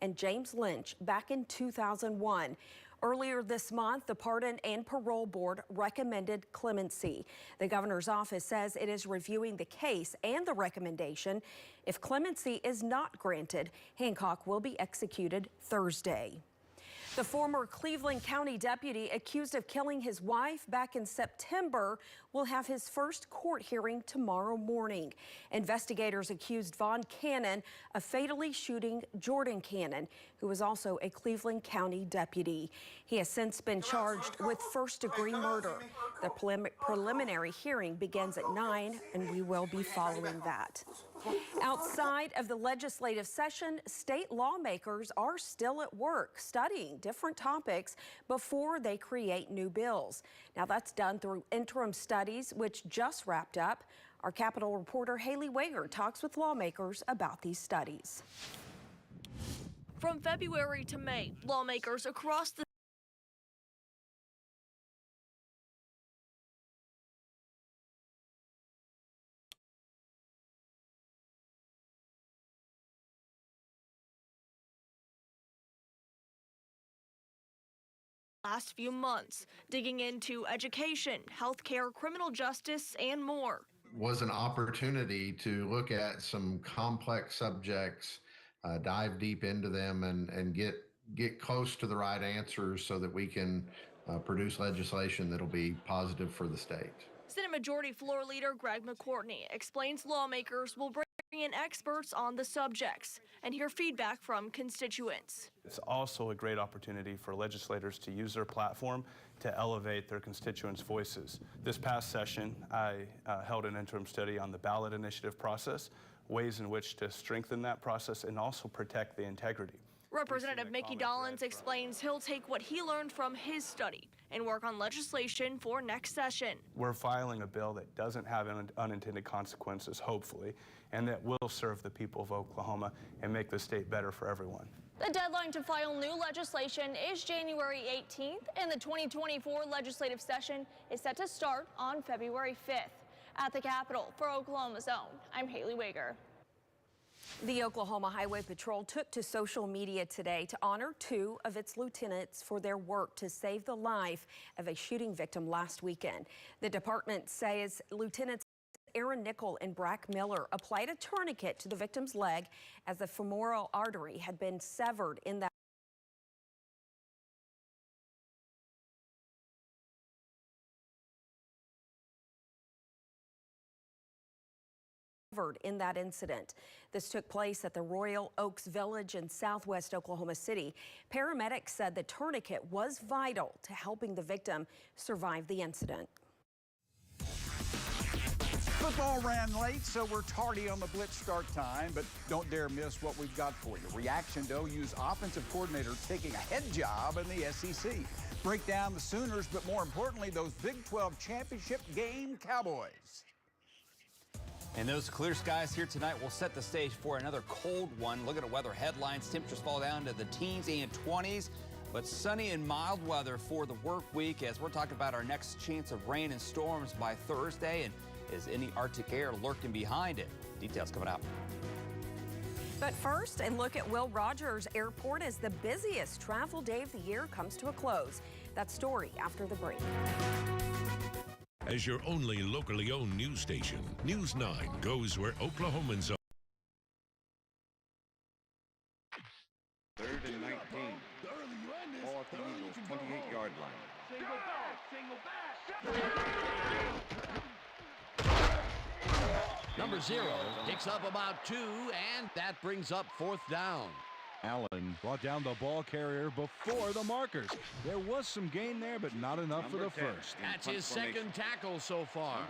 and James Lynch back in 2001. Earlier this month, the Pardon and Parole Board recommended clemency. The governor's office says it is reviewing the case and the recommendation. If clemency is not granted, Hancock will be executed Thursday. The former Cleveland County deputy accused of killing his wife back in September will have his first court hearing tomorrow morning. Investigators accused Vaughn Cannon of fatally shooting Jordan Cannon, who was also a Cleveland County deputy. He has since been charged with first-degree murder. The preliminary hearing begins at 9, and we will be following that. Outside of the legislative session, state lawmakers are still at work studying different topics before they create new bills. Now that's done through interim studies, which just wrapped up. Our Capitol reporter Haley Wager talks with lawmakers about these studies. From February to May, lawmakers across the last few months, digging into education, healthcare, criminal justice, and more. Was an opportunity to look at some complex subjects, dive deep into them, and get close to the right answers so that we can produce legislation that'll be positive for the state. Senate Majority Floor Leader Greg McCourtney explains lawmakers will bring in experts on the subjects and hear feedback from constituents. It's also a great opportunity for legislators to use their platform to elevate their constituents' voices. This past session, I held an interim study on the ballot initiative process, ways in which to strengthen that process and also protect the integrity. Representative Mickey Dollins explains he'll take what he learned from his study and work on legislation for next session. We're filing a bill that doesn't have unintended consequences, hopefully, and that will serve the people of Oklahoma and make the state better for everyone. The deadline to file new legislation is January 18th, and the 2024 legislative session is set to start on February 5th. At the Capitol, for Oklahoma's Own, I'm Haley Wager. The Oklahoma Highway Patrol took to social media today to honor 2 of its lieutenants for their work to save the life of a shooting victim last weekend. The department says Lieutenants Aaron Nickel and Brack Miller applied a tourniquet to the victim's leg as the femoral artery had been severed in that incident. This took place at the Royal Oaks Village in southwest Oklahoma City. Paramedics said the tourniquet was vital to helping the victim survive the incident. Football ran late, so we're tardy on the blitz start time, but don't dare miss what we've got for you. Reaction to OU's offensive coordinator taking a head job in the SEC. Break down the Sooners, but more importantly, those Big 12 championship game Cowboys. And those clear skies here tonight will set the stage for another cold one. Look at the weather headlines. Temperatures fall down to the teens and 20s, but sunny and mild weather for the work week as we're talking about our next chance of rain and storms by Thursday. And is any Arctic air lurking behind it? Details coming up. But first, a look at Will Rogers Airport as the busiest travel day of the year comes to a close. That story after the break. As your only locally owned news station, News 9 goes where Oklahomans are. 3rd and 19. Ball at the Eagles' 28-yard line. Single back. Number 0 picks up about 2, and that brings up 4th down. Allen brought down the ball carrier before the markers. There was some gain there, but not enough for the first. That's his second tackle so far.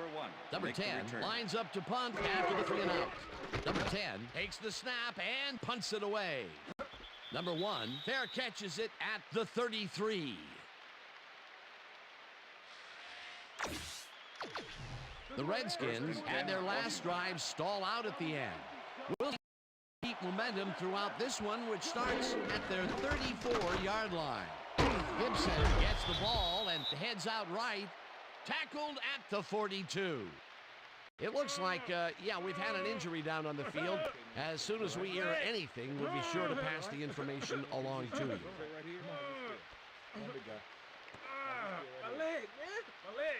Number 10 return. lines up to punt after the 3 and out. Number 10 takes the snap and punts it away. Number 1 fair catches it at the 33. The Redskins had their last drive stall out at the end. We'll keep momentum throughout this one, which starts at their 34-yard line. Gibson gets the ball and heads out right, tackled at the 42. It looks like, yeah, we've had an injury down on the field. As soon as we hear anything, we'll be sure to pass the information along to you. My leg, man. My leg.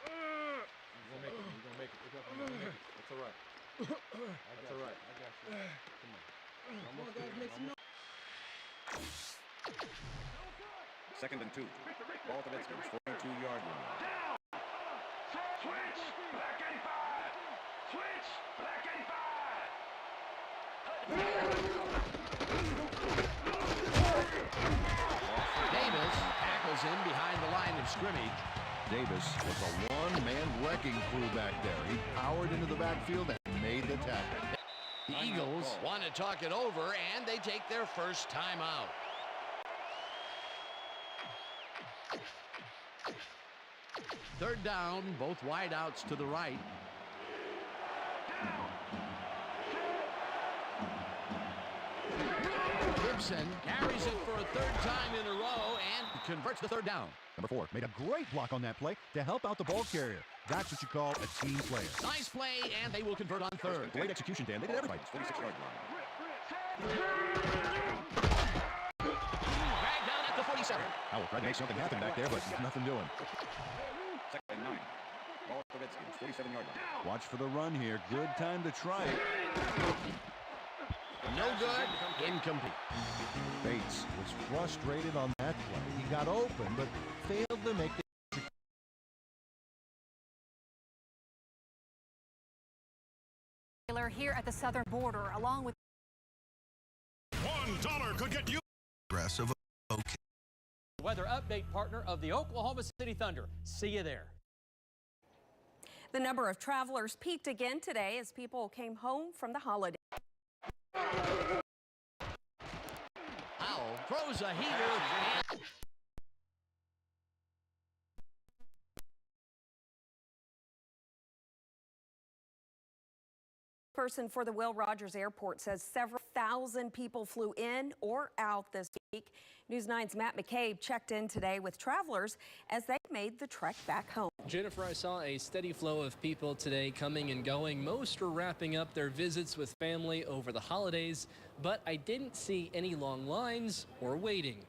You're gonna make it. You're gonna make it. That's all right. That's all right. I got you. Come on. Almost there. Second and 2. Ball to Redskins, 42-yard line. Switch, black 85. Switch, black 85. Davis tackles him behind the line of scrimmage. Davis was a one-man wrecking crew back there. He powered into the backfield and made the tackle. The Eagles want to talk it over, and they take their first timeout. Third down, both wideouts to the right. Gibson carries it for a third time in a row and converts the third down. Number 4 made a great block on that play to help out the ball carrier. That's what you call a team player. Nice play, and they will convert on third. Great execution, Dan. They did everything. 46-yard line. Dragged down at the 47. Howell tried to make something happen back there, but nothing doing. Second and 9. Ball to Redskins, 47-yard line. Watch for the run here. Good time to try it. No good. Incomplete. Bates was frustrated on that play. He got open, but failed to make the here at the southern border, along with $1 could get you aggressive. Okay. Weather update partner of the Oklahoma City Thunder. See you there. The number of travelers peaked again today as people came home from the holiday. Howell throws a heater. Person for the Will Rogers Airport says several thousand people flew in or out this week. News 9's Matt McCabe checked in today with travelers as they made the trek back home. Jennifer, I saw a steady flow of people today coming and going. Most were wrapping up their visits with family over the holidays, but I didn't see any long lines or waiting.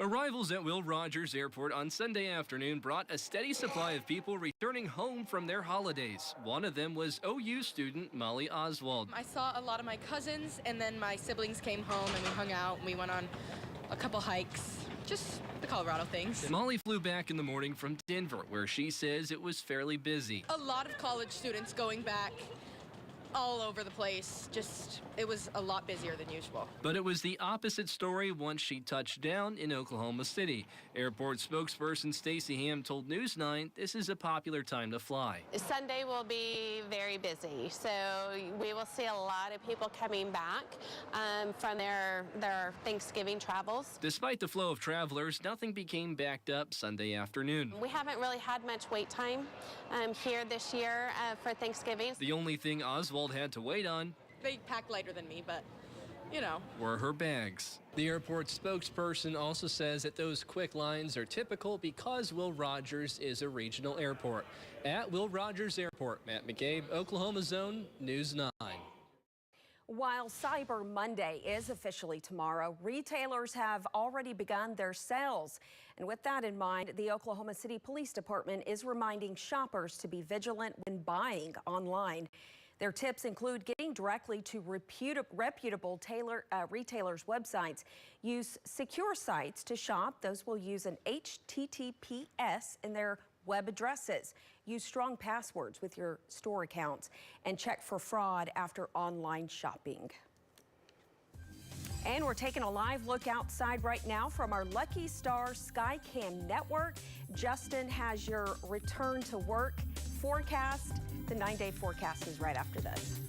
Arrivals at Will Rogers Airport on Sunday afternoon brought a steady supply of people returning home from their holidays. One of them was OU student Molly Oswald. I saw a lot of my cousins, and then my siblings came home and we hung out and we went on a couple hikes. Just the Colorado things. Molly flew back in the morning from Denver, where she says it was fairly busy. A lot of college students going back all over the place. Just, it was a lot busier than usual. But it was the opposite story once she touched down in Oklahoma City. Airport spokesperson Stacey Ham told News 9 this is a popular time to fly. Sunday will be very busy, so we will see a lot of people coming back from their Thanksgiving travels. Despite the flow of travelers, nothing became backed up Sunday afternoon. We haven't really had much wait time here this year for Thanksgiving. The only thing Oswald had to wait on, they packed lighter than me, but you know, were her bags. The airport spokesperson also says that those quick lines are typical because Will Rogers is a regional airport. At Will Rogers Airport, Matt McCabe, Oklahoma Zone, News 9. While Cyber Monday is officially tomorrow, retailers have already begun their sales. And with that in mind, the Oklahoma City Police Department is reminding shoppers to be vigilant when buying online. Their tips include getting directly to reputable retailers' websites. Use secure sites to shop. Those will use an HTTPS in their web addresses. Use strong passwords with your store accounts and check for fraud after online shopping. And we're taking a live look outside right now from our Lucky Star Skycam network. Justin has your return to work forecast. The 9-day forecast is right after this.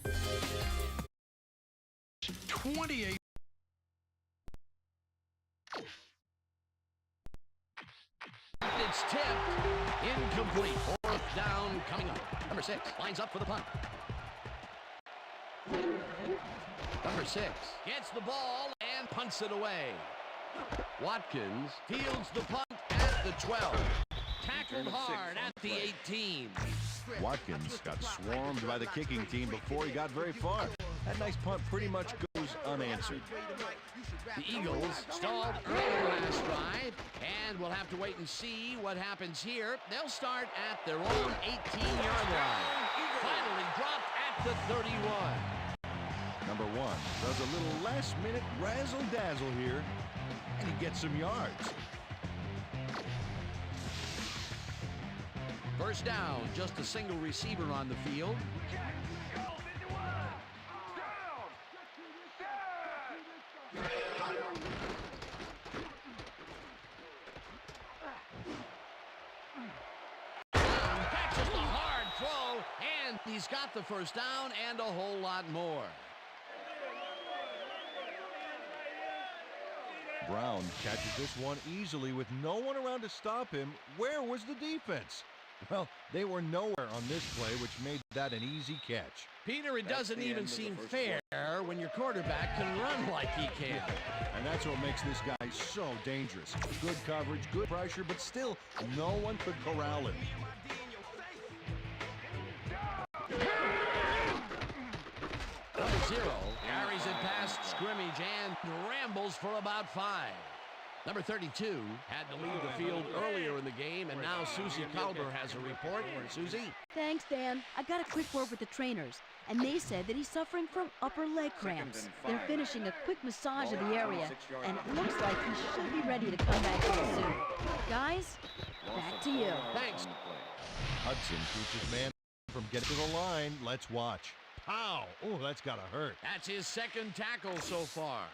28. It's tipped. Incomplete. Fourth down coming up. Number 6 lines up for the punt. Number 6 gets the ball and punts it away. Watkins fields the punt at the 12. Tackled hard at the 18. Watkins got swarmed by the kicking team before he got very far. That nice punt pretty much goes unanswered. The Eagles stalled early last drive, and we'll have to wait and see what happens here. They'll start at their own 18-yard line. Finally dropped at the 31. Number 1 does a little last-minute razzle-dazzle here, and he gets some yards. First down, just a single receiver on the field. That's just a hard throw, and he's got the first down and a whole lot more. Brown catches this one easily with no one around to stop him. Where was the defense? Well, they were nowhere on this play, which made that an easy catch. Peter, it doesn't even seem fair when your quarterback can run like he can. And that's what makes this guy so dangerous. Good coverage, good pressure, but still, no one could corral him. Number 0 carries it past scrimmage and rambles for about 5. Number 32 had to leave the field earlier in the game, and now Susie Kalber has a report. Susie? Thanks, Dan. I got a quick word with the trainers, and they said that he's suffering from upper leg cramps. They're finishing a quick massage of the area, and it looks like he should be ready to come back in soon. Guys, back to you. Thanks. Hudson keeps his man from getting to the line. Let's watch. Pow! Oh, that's gotta hurt. That's his second tackle so far.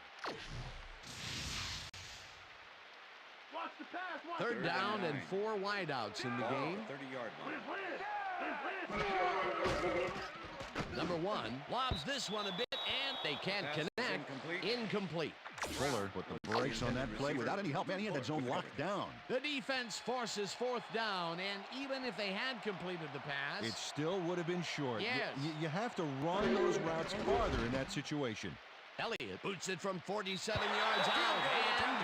Third down and 4 wideouts in the game. 30-yard line. Number 1 lobs this one a bit, and they can't connect. Incomplete. Fuller put the brakes on that play without any help. Man, he had that zone locked down. The defense forces 4th down, and even if they had completed the pass, it still would have been short. Yes. You have to run those routes farther in that situation. Elliott boots it from 47 yards out, and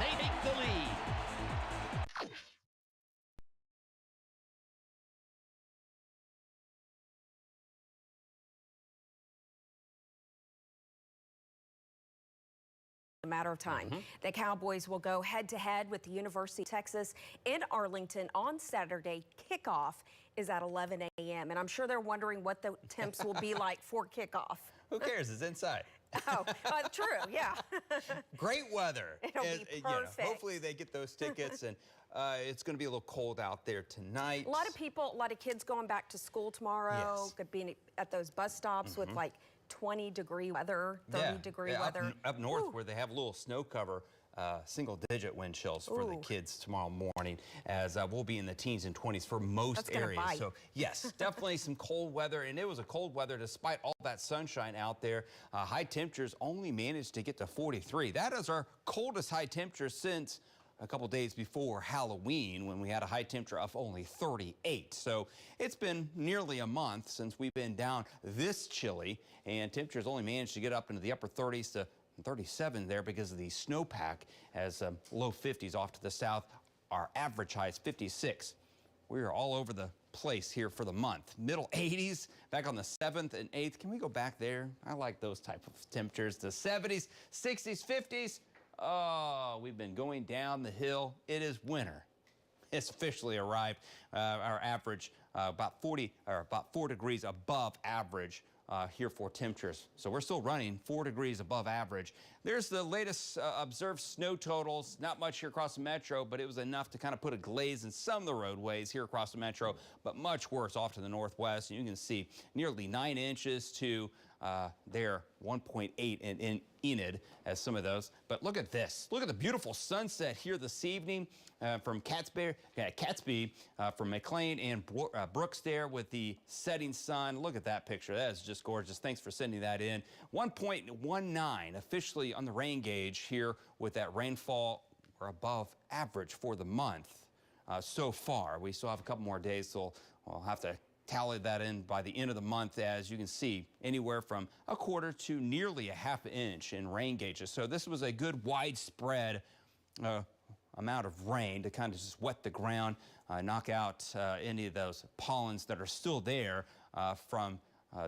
they take the lead. A matter of time. The Cowboys will go head-to-head with the University of Texas in Arlington on Saturday. Kickoff is at 11 a.m. And I'm sure they're wondering what the temps will be like for kickoff. Who cares? It's inside. Oh, true, yeah. Great weather. It'll be perfect. Hopefully they get those tickets, and it's going to be a little cold out there tonight. A lot of people, a lot of kids going back to school tomorrow. Yes. Could be at those bus stops with like 20-degree weather, 30-degree weather. Up north where they have a little snow cover, single-digit wind chills for the kids tomorrow morning, as we'll be in the teens and 20s for most areas. Bite. So yes, definitely some cold weather, and it was a cold weather despite all that sunshine out there. High temperatures only managed to get to 43. That is our coldest high temperature since a couple days before Halloween, when we had a high temperature of only 38. So it's been nearly a month since we've been down this chilly, and temperatures only managed to get up into the upper 30s to 37 there because of the snowpack, as low 50s off to the south. Our average high is 56. We are all over the place here for the month. Middle 80s back on the 7th and 8th. Can we go back there? I like those type of temperatures. The 70s, 60s, 50s. Oh, we've been going down the hill. It is winter. It's officially arrived. Our average about 4 degrees above average here for temperatures. So we're still running 4 degrees above average. There's the latest observed snow totals. Not much here across the metro, but it was enough to kind of put a glaze in some of the roadways here across the metro, but much worse off to the northwest. And you can see nearly 9 inches to there 1.8 in Enid as some of those. But look at this. Look at the beautiful sunset here this evening from Catsby, from McLean and Brooks there with the setting sun. Look at that picture. That is just gorgeous. Thanks for sending that in. 1.19 officially on the rain gauge here with that rainfall. We're above average for the month so far. We still have a couple more days, so we'll have to tally that in by the end of the month. As you can see, anywhere from a quarter to nearly a half inch in rain gauges. So this was a good widespread amount of rain to kind of just wet the ground, knock out any of those pollens that are still there from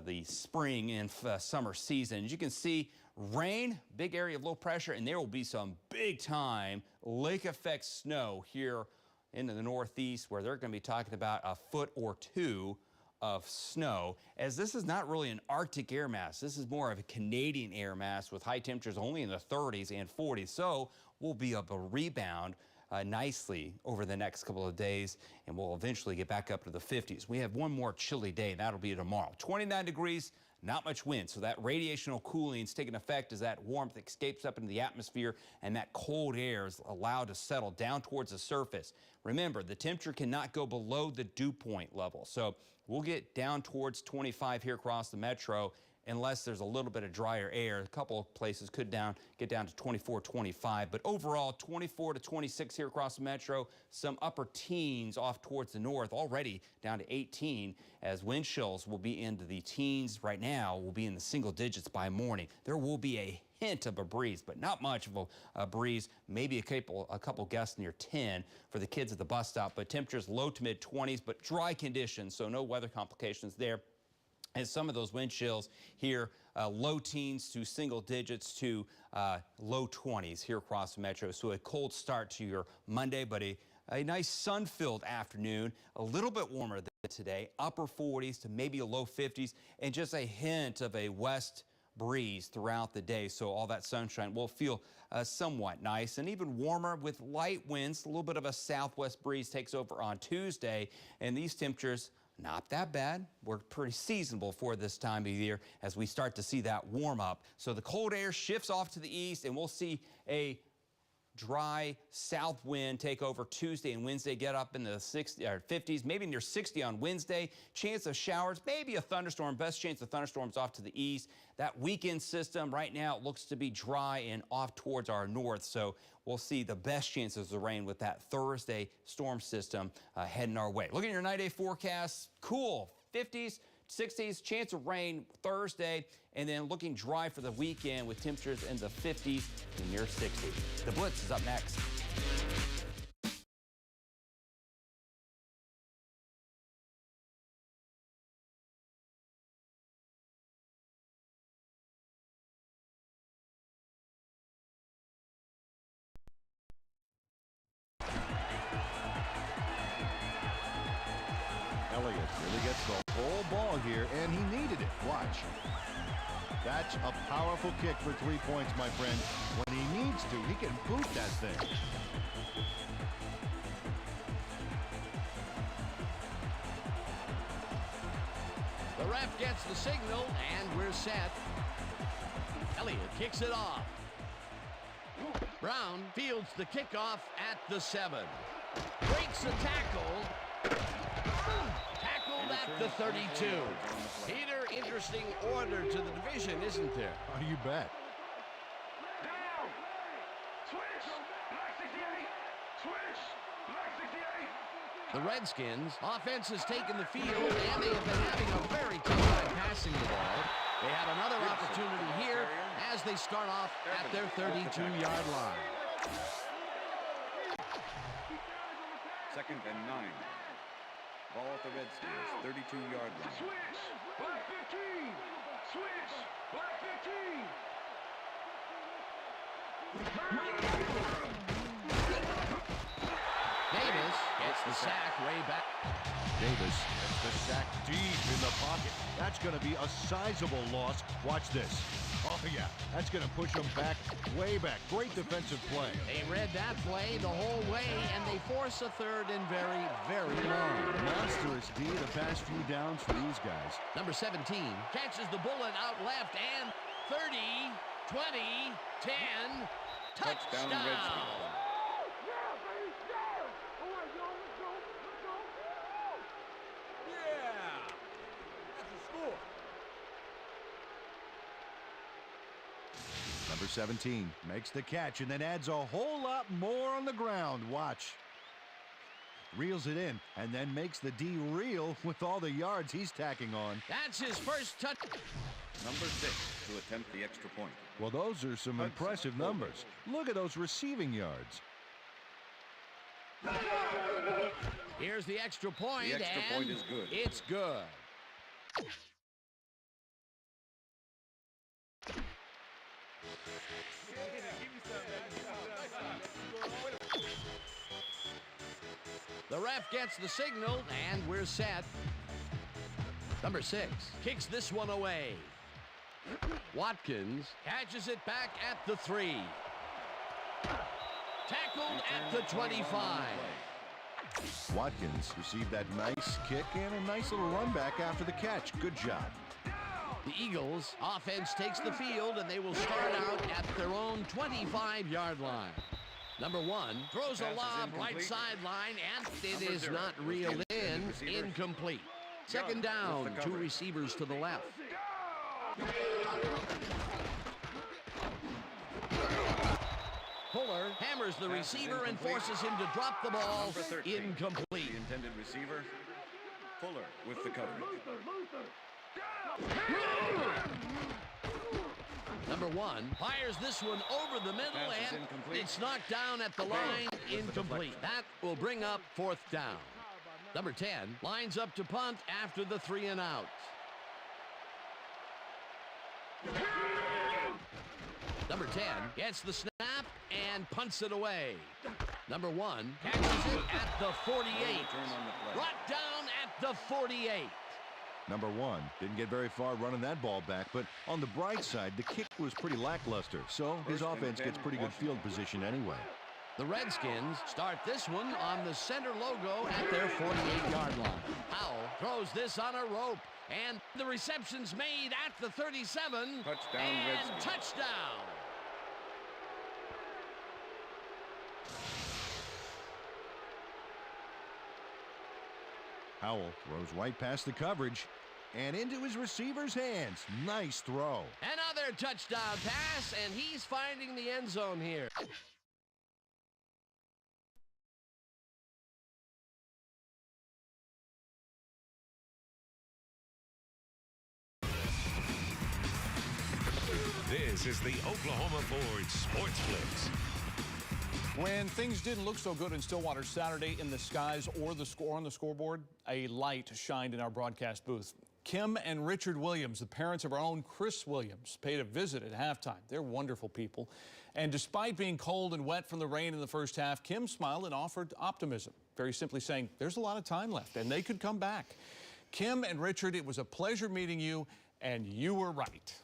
the spring and summer season. As you can see, rain, big area of low pressure, and there will be some big time lake effect snow here into the northeast, where they're going to be talking about a foot or two of snow, as this is not really an Arctic air mass. This is more of a Canadian air mass with high temperatures only in the 30s and 40s. So we'll be able to rebound nicely over the next couple of days, and we'll eventually get back up to the 50s. We have one more chilly day, and that'll be tomorrow. 29 degrees, not much wind, so that radiational cooling is taking effect as that warmth escapes up into the atmosphere and that cold air is allowed to settle down towards the surface. Remember, the temperature cannot go below the dew point level, so we'll get down towards 25 here across the metro unless there's a little bit of drier air. A couple of places could get down to 24, 25, but overall 24 to 26 here across the metro. Some upper teens off towards the north, already down to 18, as wind chills will be into the teens right now, will be in the single digits by morning. There will be a hint of a breeze, but not much of a breeze, maybe a couple gusts near 10 for the kids at the bus stop, but temperatures low to mid 20s, but dry conditions, so no weather complications there. And some of those wind chills here, low teens to single digits to low 20s here across the metro. So a cold start to your Monday, but a nice sun-filled afternoon, a little bit warmer than today, upper 40s to maybe a low 50s, and just a hint of a west breeze throughout the day. So all that sunshine will feel somewhat nice and even warmer with light winds. A little bit of a southwest breeze takes over on Tuesday, and these temperatures not that bad. We're pretty seasonable for this time of year as we start to see that warm up. So the cold air shifts off to the east, and we'll see a dry south wind take over Tuesday and Wednesday, get up in the 60s or 50s, maybe near 60 on Wednesday. Chance of showers, maybe a thunderstorm. Best chance of thunderstorms off to the east. That weekend system right now, it looks to be dry and off towards our north. So we'll see the best chances of rain with that Thursday storm system heading our way. Looking at your 9-day forecast, cool, 50s, 60s, chance of rain Thursday, and then looking dry for the weekend with temperatures in the 50s to near 60. The Blitz is up next. Elliott really gets the whole ball here, and he needed it. Watch. That's a powerful kick for 3 points, my friend. When he needs to, he can boot that thing. The ref gets the signal, and we're set. Elliott kicks it off. Brown fields the kickoff at the 7. Breaks a tackle. Tackled at the 32. Peter, interesting order to the division, isn't there? Oh, you bet. Down. Switch. Black 68. Switch. Black 68. The Redskins offense has taken the field, and they have been having a very tough time passing the ball. They have another opportunity here as they start off at their 32-yard line. 2nd and 9. Ball at the Redskins, 32-yard line. Switch. Black 15. Switch. Black 15. Davis gets the sack way back. Davis gets the sack deep in the pocket. That's going to be a sizable loss. Watch this. Oh, yeah. That's going to push him back, way back. Great defensive play. They read that play the whole way, and they force a 3rd and very, very long. Monstrous D the past few downs for these guys. Number 17 catches the bullet out left, and 30, 20, 10, touchdown. Redskins. Number 17 makes the catch and then adds a whole lot more on the ground. Watch. Reels it in and then makes the D reel with all the yards he's tacking on. That's his first touch. Number 6 to attempt the extra point. Well, those are some impressive numbers. Look at those receiving yards. Here's the extra point, The extra and point is good. it's good. The ref gets the signal, and we're set. Number 6 kicks this one away. Watkins catches it back at the 3. Tackled at the 25. Watkins received that nice kick and a nice little run back after the catch. Good job. The Eagles offense takes the field, and they will start out at their own 25-yard line. Number 1 throws a lob right sideline, and it is not reeled in. Incomplete. Second down, 2 receivers to the left. Fuller hammers the receiver and forces him to drop the ball. Incomplete. The intended receiver, Fuller, with the coverage. Number 1 fires this one over the middle, and it's knocked down at the line. Incomplete. That will bring up 4th down. Number 10 lines up to punt after the 3 and out. Number 10 gets the snap and punts it away. Number 1 catches it at the 48. Brought down at the 48. Number 1 didn't get very far running that ball back, but on the bright side, the kick was pretty lackluster, so his offense gets pretty good field position anyway. The Redskins start this one on the center logo at their 48-yard line. Howell throws this on a rope, and the reception's made at the 37. Touchdown, and Redskins. touchdown. Howell throws right past the coverage and into his receiver's hands. Nice throw. Another touchdown pass, and he's finding the end zone here. This is the Oklahoma Ford Sports Blitz. When things didn't look so good in Stillwater Saturday in the skies or the score on the scoreboard, a light shined in our broadcast booth. Kim and Richard Williams, the parents of our own Chris Williams, paid a visit at halftime. They're wonderful people. And despite being cold and wet from the rain in the first half, Kim smiled and offered optimism, very simply saying there's a lot of time left and they could come back. Kim and Richard, it was a pleasure meeting you, and you were right.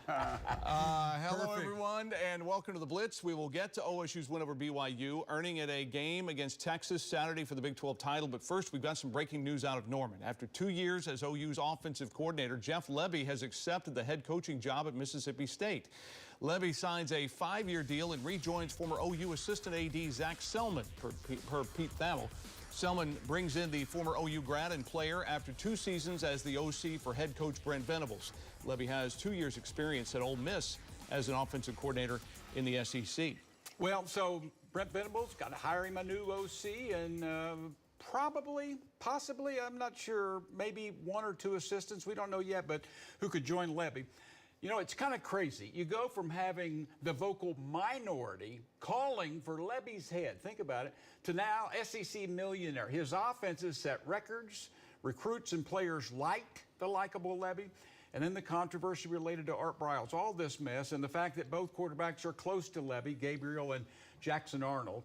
Hello, everyone, and welcome to the Blitz. We will get to OSU's win over BYU, earning it a game against Texas Saturday for the Big 12 title. But first, we've got some breaking news out of Norman. After 2 years as OU's offensive coordinator, Jeff Lebby has accepted the head coaching job at Mississippi State. Lebby signs a 5-year deal and rejoins former OU assistant AD Zach Selman, per Pete Thamel. Selman brings in the former OU grad and player after 2 seasons as the OC for head coach Brent Venables. Lebby has 2 years experience at Ole Miss as an offensive coordinator in the SEC. Well, so Brent Venables got to hire him a new OC, and possibly, I'm not sure, maybe 1 or 2 assistants, we don't know yet, but who could join Lebby. You know, it's kind of crazy. You go from having the vocal minority calling for Lebby's head, think about it, to now SEC millionaire. His offenses set records, recruits and players liked the likable Lebby, and then the controversy related to Art Briles, all this mess, and the fact that both quarterbacks are close to Lebby, Gabriel and Jackson Arnold.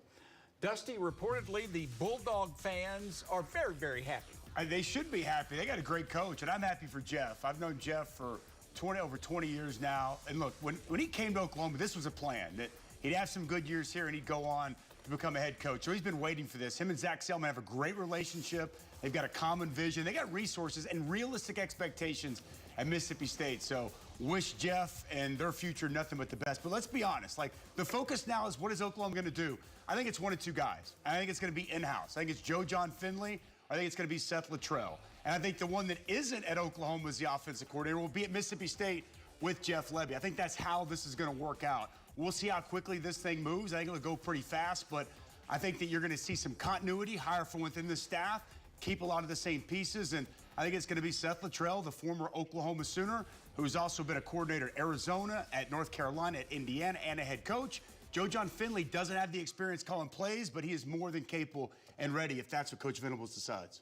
Dusty, reportedly the Bulldog fans are very, very happy. They should be happy. They got a great coach, and I'm happy for Jeff. I've known Jeff for over 20 years now. And look, when he came to Oklahoma, this was a plan, that he'd have some good years here and he'd go on to become a head coach. So he's been waiting for this. Him and Zach Selman have a great relationship. They've got a common vision. They got resources and realistic expectations at Mississippi State. So wish Jeff and their future nothing but the best. But let's be honest, like, the focus now is, what is Oklahoma going to do? I think it's 1 of 2 guys. I think it's going to be in-house. I think it's Joe John Finley. I think it's going to be Seth Luttrell. And I think the one that isn't at Oklahoma as the offensive coordinator will be at Mississippi State with Jeff Lebby. I think that's how this is going to work out. We'll see how quickly this thing moves. I think it'll go pretty fast, but I think that you're going to see some continuity, hire from within the staff, keep a lot of the same pieces, and I think it's going to be Seth Luttrell, the former Oklahoma Sooner, who's also been a coordinator at Arizona, at North Carolina, at Indiana, and a head coach. Joe John Finley doesn't have the experience calling plays, but he is more than capable and ready if that's what Coach Venables decides.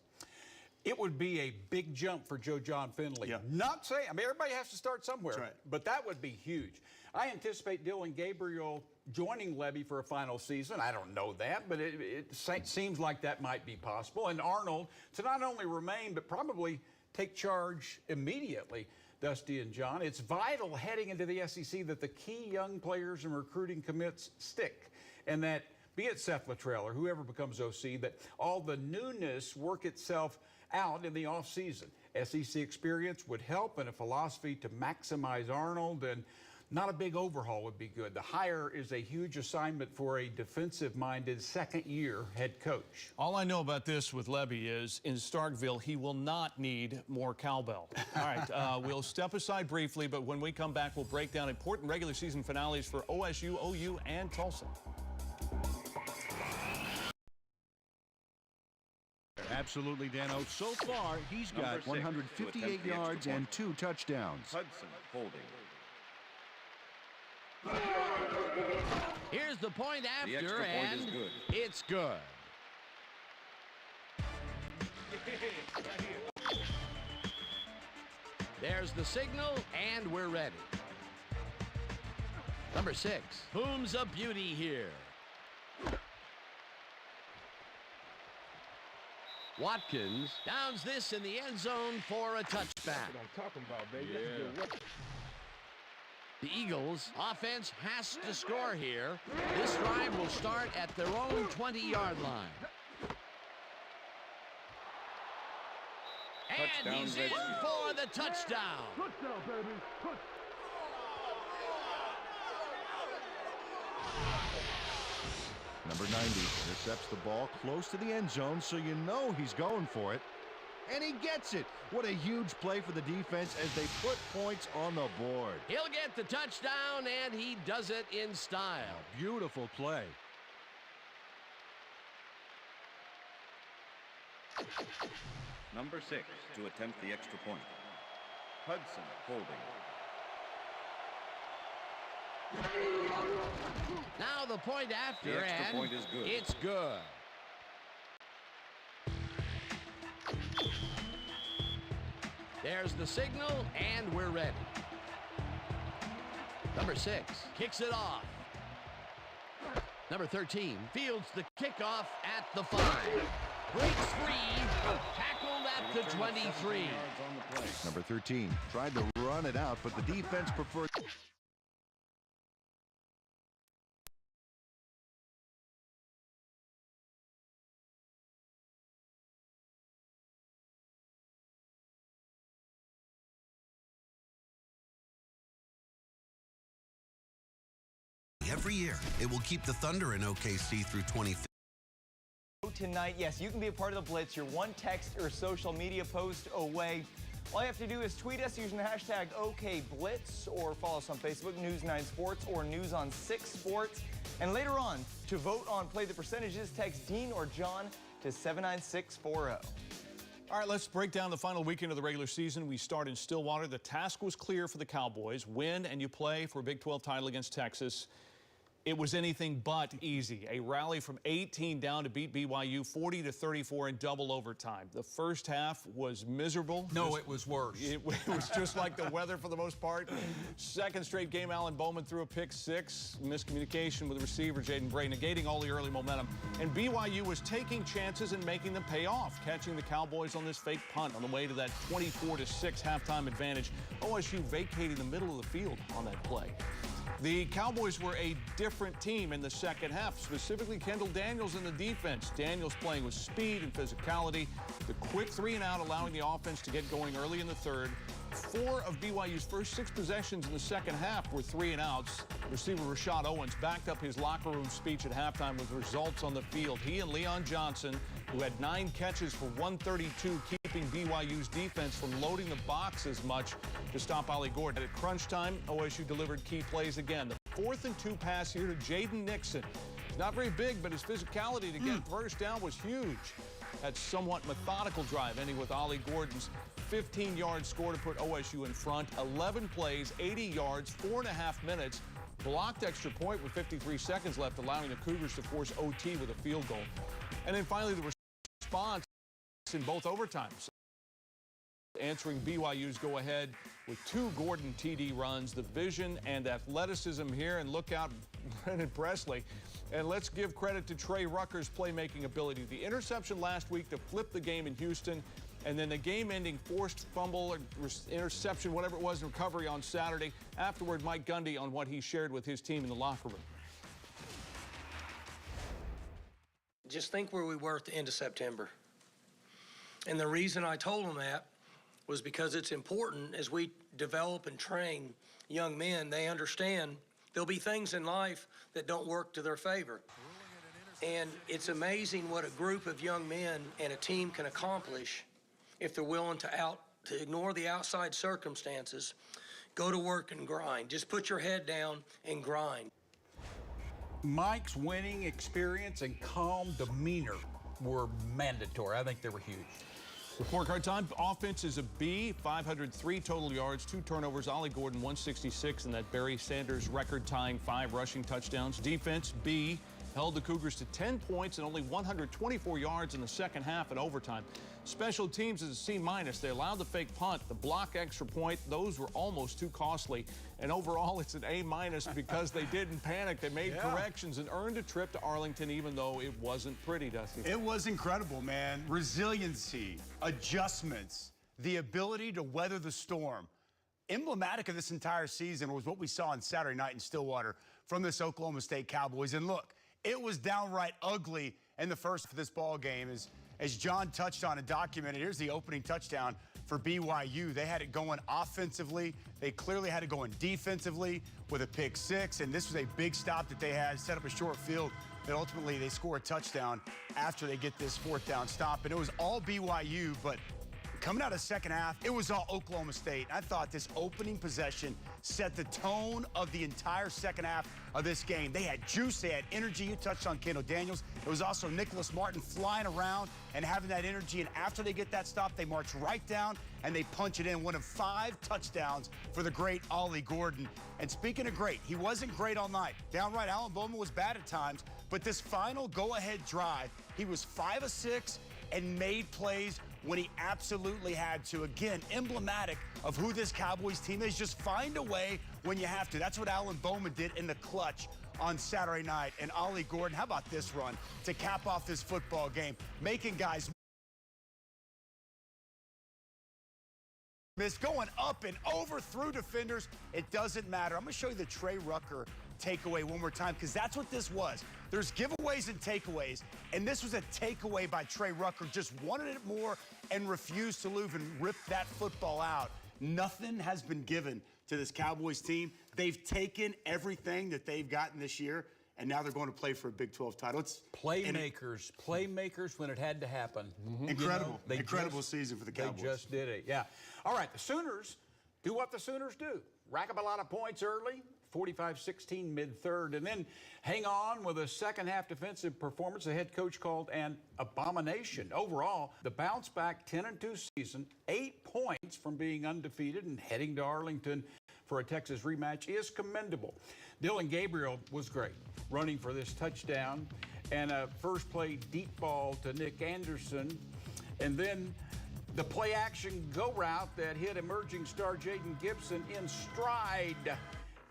It would be a big jump for Joe John Finley. Yeah. Not saying, I mean, everybody has to start somewhere, That's right. but that would be huge. I anticipate Dylan Gabriel joining Levy for a final season. I don't know that, but it seems like that might be possible. And Arnold to not only remain, but probably take charge immediately. Dusty and John, it's vital heading into the SEC that the key young players and recruiting commits stick, and that, be it Seth Luttrell or whoever becomes OC, that all the newness work itself out in the offseason. SEC experience would help, and a philosophy to maximize Arnold, and not a big overhaul would be good. The hire is a huge assignment for a defensive-minded second-year head coach. All I know about this with Levy is in Starkville, he will not need more cowbell. All right, we'll step aside briefly, but when we come back, we'll break down important regular season finales for OSU, OU, and Tulsa. Absolutely, Dano. So far, he's got 158 yards and 2 touchdowns. Hudson holding. Here's the point after, The extra point and is good. it's good. There's the signal, and we're ready. Number 6, Boom's a beauty here. Watkins downs this in the end zone for a touchback. That's what I'm talking about, baby. That's a good weapon. The Eagles' offense has to score here. This drive will start at their own 20-yard line. And Touchdown, he's in Redskins. for the touchdown. Touchdown, baby. Number 90 intercepts the ball close to the end zone, so you know he's going for it. And he gets it. What a huge play for the defense as they put points on the board. He'll get the touchdown, and he does it in style. Beautiful play. Number 6 to attempt the extra point. Hudson holding. Now the point after, The extra and point is good. it's good. There's the signal, and we're ready. Number 6 kicks it off. Number 13 fields the kickoff at the 5. Breaks free, tackled at the 23. Number 13 tried to run it out, but the defense preferred. Every year, it will keep the Thunder in OKC through 2050. Tonight, yes, you can be a part of the Blitz. You're one text or social media post away. All you have to do is tweet us using the hashtag OKBlitz or follow us on Facebook, News 9 Sports or News on 6 Sports. And later on, to vote on Play the Percentages, text Dean or John to 79640. All right, let's break down the final weekend of the regular season. We start in Stillwater. The task was clear for the Cowboys. Win and you play for a Big 12 title against Texas. It was anything but easy. A rally from 18 down to beat BYU 40-34 in double overtime. The first half was miserable. No, it was worse. It was just like the weather for the most part. Second straight game, Alan Bowman threw a pick 6. Miscommunication with the receiver, Jaden Bray, negating all the early momentum. And BYU was taking chances and making them pay off, catching the Cowboys on this fake punt on the way to that 24-6 halftime advantage. OSU vacating the middle of the field on that play. The Cowboys were a different team in the second half, specifically Kendall Daniels in the defense. Daniels playing with speed and physicality. The quick 3-and-out allowing the offense to get going early in the third. 4 of BYU's first 6 possessions in the second half were 3-and-outs. Receiver Rashad Owens backed up his locker room speech at halftime with results on the field. He and Leon Johnson, who had 9 catches for 132, keeping BYU's defense from loading the box as much to stop Ollie Gordon. At crunch time, OSU delivered key plays again. The 4th and 2 pass here to Jaden Nixon. He's not very big, but his physicality to get first down was huge. That somewhat methodical drive ending with Ollie Gordon's 15-yard score to put OSU in front. 11 plays, 80 yards, 4.5 minutes. blocked extra point with 53 seconds left, allowing the Cougars to force OT with a field goal. And then finally, the response in both overtimes, answering BYU's go-ahead with 2 Gordon TD runs. The vision and athleticism here, and look out, Brennan Presley. And let's give credit to Trey Rucker's playmaking ability. The interception last week to flip the game in Houston, and then the game-ending forced fumble, or interception, whatever it was, in recovery on Saturday. Afterward, Mike Gundy on what he shared with his team in the locker room. Just think where we were at the end of September. And the reason I told them that was because it's important as we develop and train young men, they understand there'll be things in life that don't work to their favor. And it's amazing what a group of young men and a team can accomplish if they're willing to ignore the outside circumstances, go to work and grind. Just put your head down and grind. Mike's winning experience and calm demeanor were mandatory. I think they were huge. Report card time. Offense is a B, 503 total yards, 2 turnovers. Ollie Gordon, 166, and that Barry Sanders record-tying 5 rushing touchdowns. Defense, B, held the Cougars to 10 points and only 124 yards in the second half and overtime. Special teams is a C-. They allowed the fake punt, the block extra point. Those were almost too costly. And overall, it's an A- because they didn't panic. They made corrections and earned a trip to Arlington, even though it wasn't pretty, Dusty. It was incredible, man. Resiliency, adjustments, the ability to weather the storm. Emblematic of this entire season was what we saw on Saturday night in Stillwater from this Oklahoma State Cowboys. And look, it was downright ugly in the first of this ball game. As John touched on and documented, here's the opening touchdown for BYU. They had it going offensively. They clearly had it going defensively with a pick 6. And this was a big stop that they had, set up a short field that ultimately they score a touchdown after they get this 4th down stop. And it was all BYU, but coming out of second half, it was all Oklahoma State. I thought this opening possession set the tone of the entire second half of this game. They had juice, they had energy. You touched on Kendall Daniels. It was also Nicholas Martin flying around and having that energy. And after they get that stop, they march right down and they punch it in. One of 5 touchdowns for the great Ollie Gordon. And speaking of great, he wasn't great all night. Downright, Alan Bowman was bad at times. But this final go-ahead drive, he was 5 of 6 and made plays when he absolutely had to. Again, emblematic of who this Cowboys team is. Just find a way when you have to. That's what Alan Bowman did in the clutch on Saturday night. And Ollie Gordon, how about this run to cap off this football game? Making guys miss, going up and over through defenders. It doesn't matter. I'm going to show you the Trey Rucker takeaway one more time, because that's what this was. There's giveaways and takeaways, and this was a takeaway by Trey Rucker. Just wanted it more and refused to lose and rip that football out. Nothing has been given to this Cowboys team. They've taken everything that they've gotten this year, and now they're going to play for a Big 12 title. It's Playmakers when it had to happen. Incredible. You know, Incredible season for the Cowboys. They just did it, yeah. All right, the Sooners do what the Sooners do. Rack up a lot of points early, 45-16 mid-third, and then hang on with a second-half defensive performance the head coach called an abomination. Overall, the bounce-back 10-2 season, 8 points from being undefeated and heading to Arlington for a Texas rematch is commendable. Dylan Gabriel was great, running for this touchdown and a first-play deep ball to Nick Anderson, and then the play-action go route that hit emerging star Jaden Gibson in stride.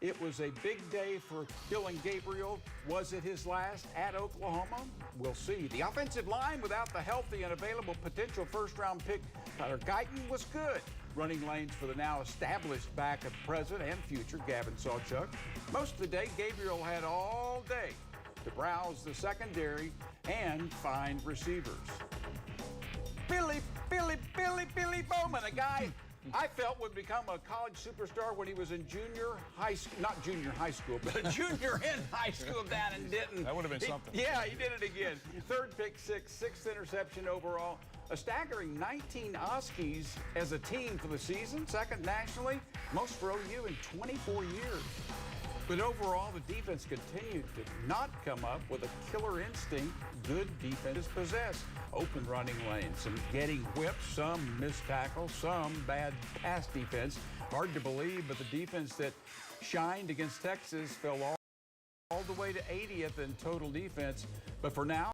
It was a big day for Dylan Gabriel. Was it his last at Oklahoma? We'll see. The offensive line, without the healthy and available potential first-round pick Tyler Guyton, was good, running lanes for the now established backup present and future Gavin Sawchuk. Most of the day, Gabriel had all day to browse the secondary and find receivers. Billy Bowman, a guy I felt would become a college superstar when he was in junior high school, not junior high school, but junior in high school down in Denton. That would have been something. Yeah, he did it again. 3rd pick six, 6th interception overall. A staggering 19 Oskies as a team for the season, 2nd nationally, most for OU in 24 years. But overall, the defense continued to not come up with a killer instinct good defenses possess. Open running lanes, some getting whipped, some missed tackles, some bad pass defense. Hard to believe, but the defense that shined against Texas fell all the way to 80th in total defense. But for now,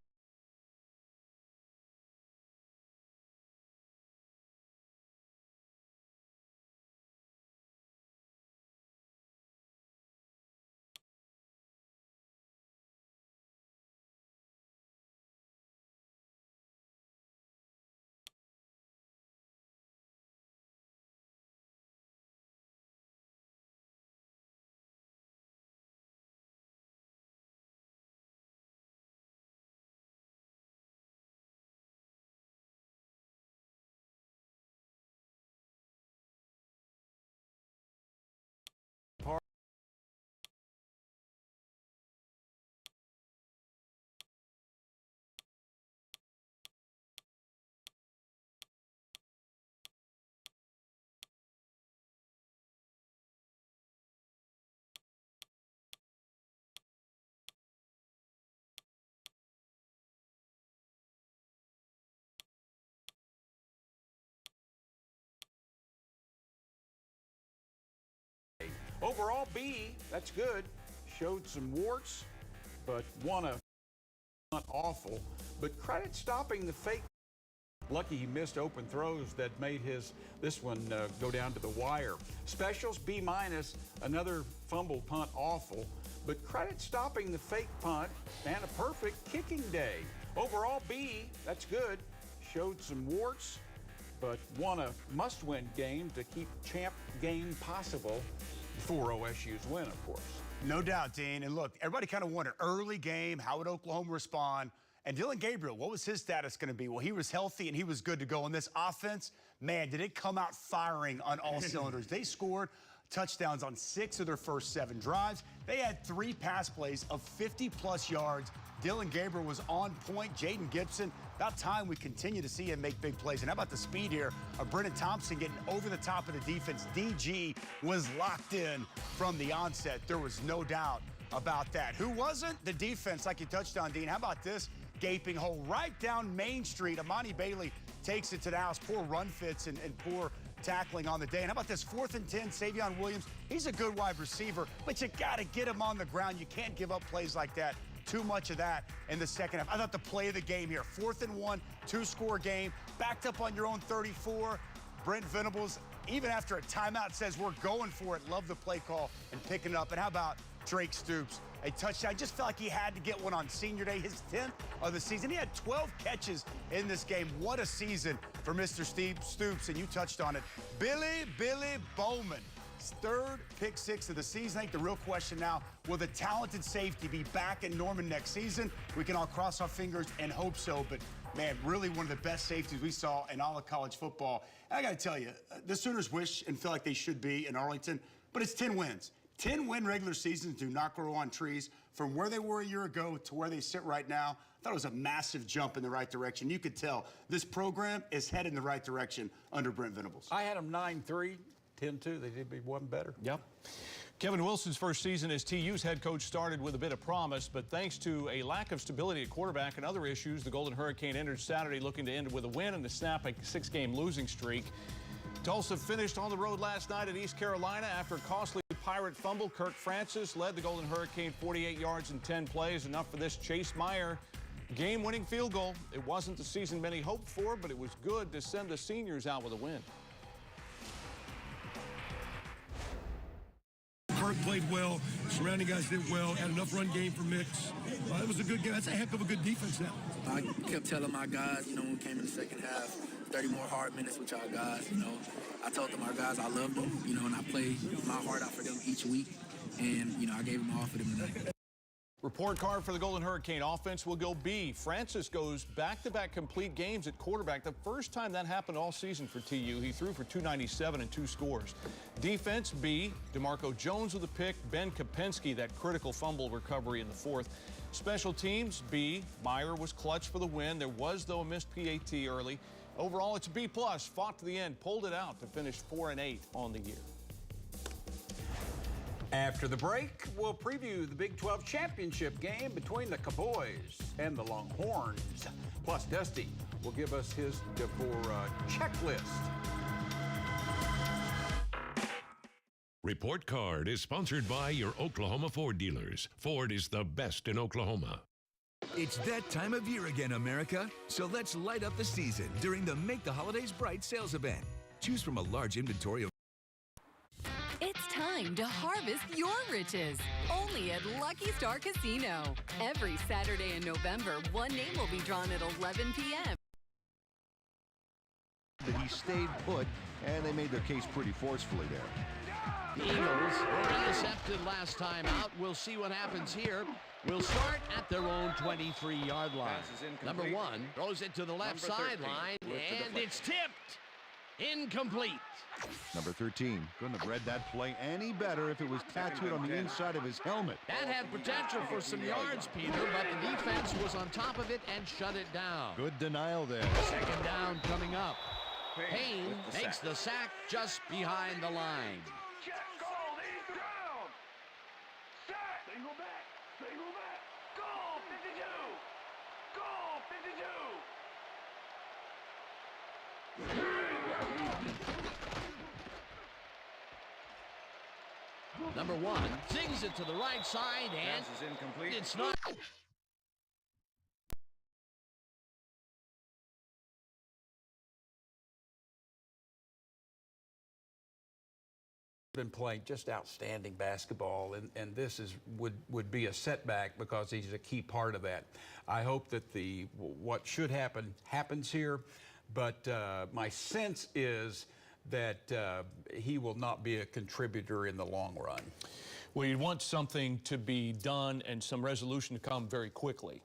overall, B, that's good. Showed some warts, but not awful. But credit stopping the fake. Lucky he missed open throws that made this one go down to the wire. Specials, B-, another fumble punt, awful. But credit stopping the fake punt and a perfect kicking day. Overall, B, that's good. Showed some warts, but won a must-win game to keep champ game possible for OSU's win, of course. No doubt, Dean. And look, everybody kind of wondered early game, how would Oklahoma respond? And Dillon Gabriel, what was his status going to be? Well, he was healthy and he was good to go. And this offense, man, did it come out firing on all cylinders. They scored touchdowns on 6 of their first 7 drives. They had 3 pass plays of 50-plus yards. Dillon Gabriel was on point. Jaden Gibson, about time we continue to see him make big plays. And how about the speed here of Brennan Thompson getting over the top of the defense? DG was locked in from the onset. There was no doubt about that. Who wasn't? The defense, like you touched on, Dean. How about this gaping hole right down Main Street? Amani Bailey takes it to the house. Poor run fits and poor tackling on the day. And how about this 4th and 10, Savion Williams? He's a good wide receiver, but you got to get him on the ground. You can't give up plays like that. Too much of that in the second half. I thought the play of the game here, 4th and 1, 2-score game, backed up on your own 34. Brent Venables, even after a timeout, says we're going for it. Love the play call and picking it up. And how about Drake Stoops? A touchdown. Just felt like he had to get one on senior day, his 10th of the season. He had 12 catches in this game. What a season for Mr. Steve Stoops, and you touched on it. Billy Bowman. 3rd pick 6 of the season. I think the real question now, will the talented safety be back in Norman next season? We can all cross our fingers and hope so, but man, really one of the best safeties we saw in all of college football. And I got to tell you, the Sooners wish and feel like they should be in Arlington, but it's 10 wins. 10-win regular seasons do not grow on trees. From where they were a year ago to where they sit right now, I thought it was a massive jump in the right direction. You could tell this program is headed in the right direction under Brent Venables. I had them 9-3. 10-2, they did be one better. Yep. Kevin Wilson's first season as TU's head coach started with a bit of promise, but thanks to a lack of stability at quarterback and other issues, the Golden Hurricane entered Saturday looking to end with a win and to snap a 6-game losing streak. Tulsa finished on the road last night at East Carolina after a costly Pirate fumble. Kirk Francis led the Golden Hurricane 48 yards in 10 plays, enough for this Chase Meyer game-winning field goal. It wasn't the season many hoped for, but it was good to send the seniors out with a win. Kirk played well, surrounding guys did well, had enough run game for Mix. It was a good game. That's a heck of a good defense now. I kept telling my guys, when we came in the second half, 30 more hard minutes with y'all guys, I told them, our guys, I love them, and I play my heart out for them each week, and, I gave them all for them tonight. Report card for the Golden Hurricane offense will go B. Francis goes back-to-back complete games at quarterback. The first time that happened all season for TU. He threw for 297 and 2 scores. Defense B. DeMarco Jones with a pick. Ben Kopensky, that critical fumble recovery in the 4th. Special teams B. Meyer was clutch for the win. There was, though, a missed PAT early. Overall, it's a B+. Fought to the end, pulled it out to finish 4-8 on the year. After the break, we'll preview the Big 12 championship game between the Cowboys and the Longhorns. Plus, Dusty will give us his DeVore checklist. Report Card is sponsored by your Oklahoma Ford dealers. Ford is the best in Oklahoma. It's that time of year again, America. So let's light up the season during the Make the Holidays Bright sales event. Choose from a large inventory of... It's time to harvest your riches, only at Lucky Star Casino. Every Saturday in November, one name will be drawn at 11 p.m. He stayed put, and they made their case pretty forcefully there. The Eagles were intercepted last time out. We'll see what happens here. We'll start at their own 23-yard line. Number 1 throws it to the left sideline, and it's tipped. Incomplete. Number 13 couldn't have read that play any better if it was tattooed on the inside of his helmet. That had potential for some yards, Peter, but the defense was on top of it and shut it down. Good denial there. Second down coming up. Payne makes the sack just behind the line. Number 1 sings it to the right side, and Pass is incomplete. It's not. Been playing just outstanding basketball, and this would be a setback because he's a key part of that. I hope that what should happen happens here, but my sense is that he will not be a contributor in the long run. Well, you want something to be done and some resolution to come very quickly,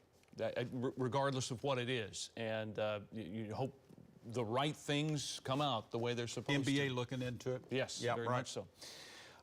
regardless of what it is, and you hope the right things come out the way they're supposed to. NBA looking into it? Yes, yeah, very right. much so.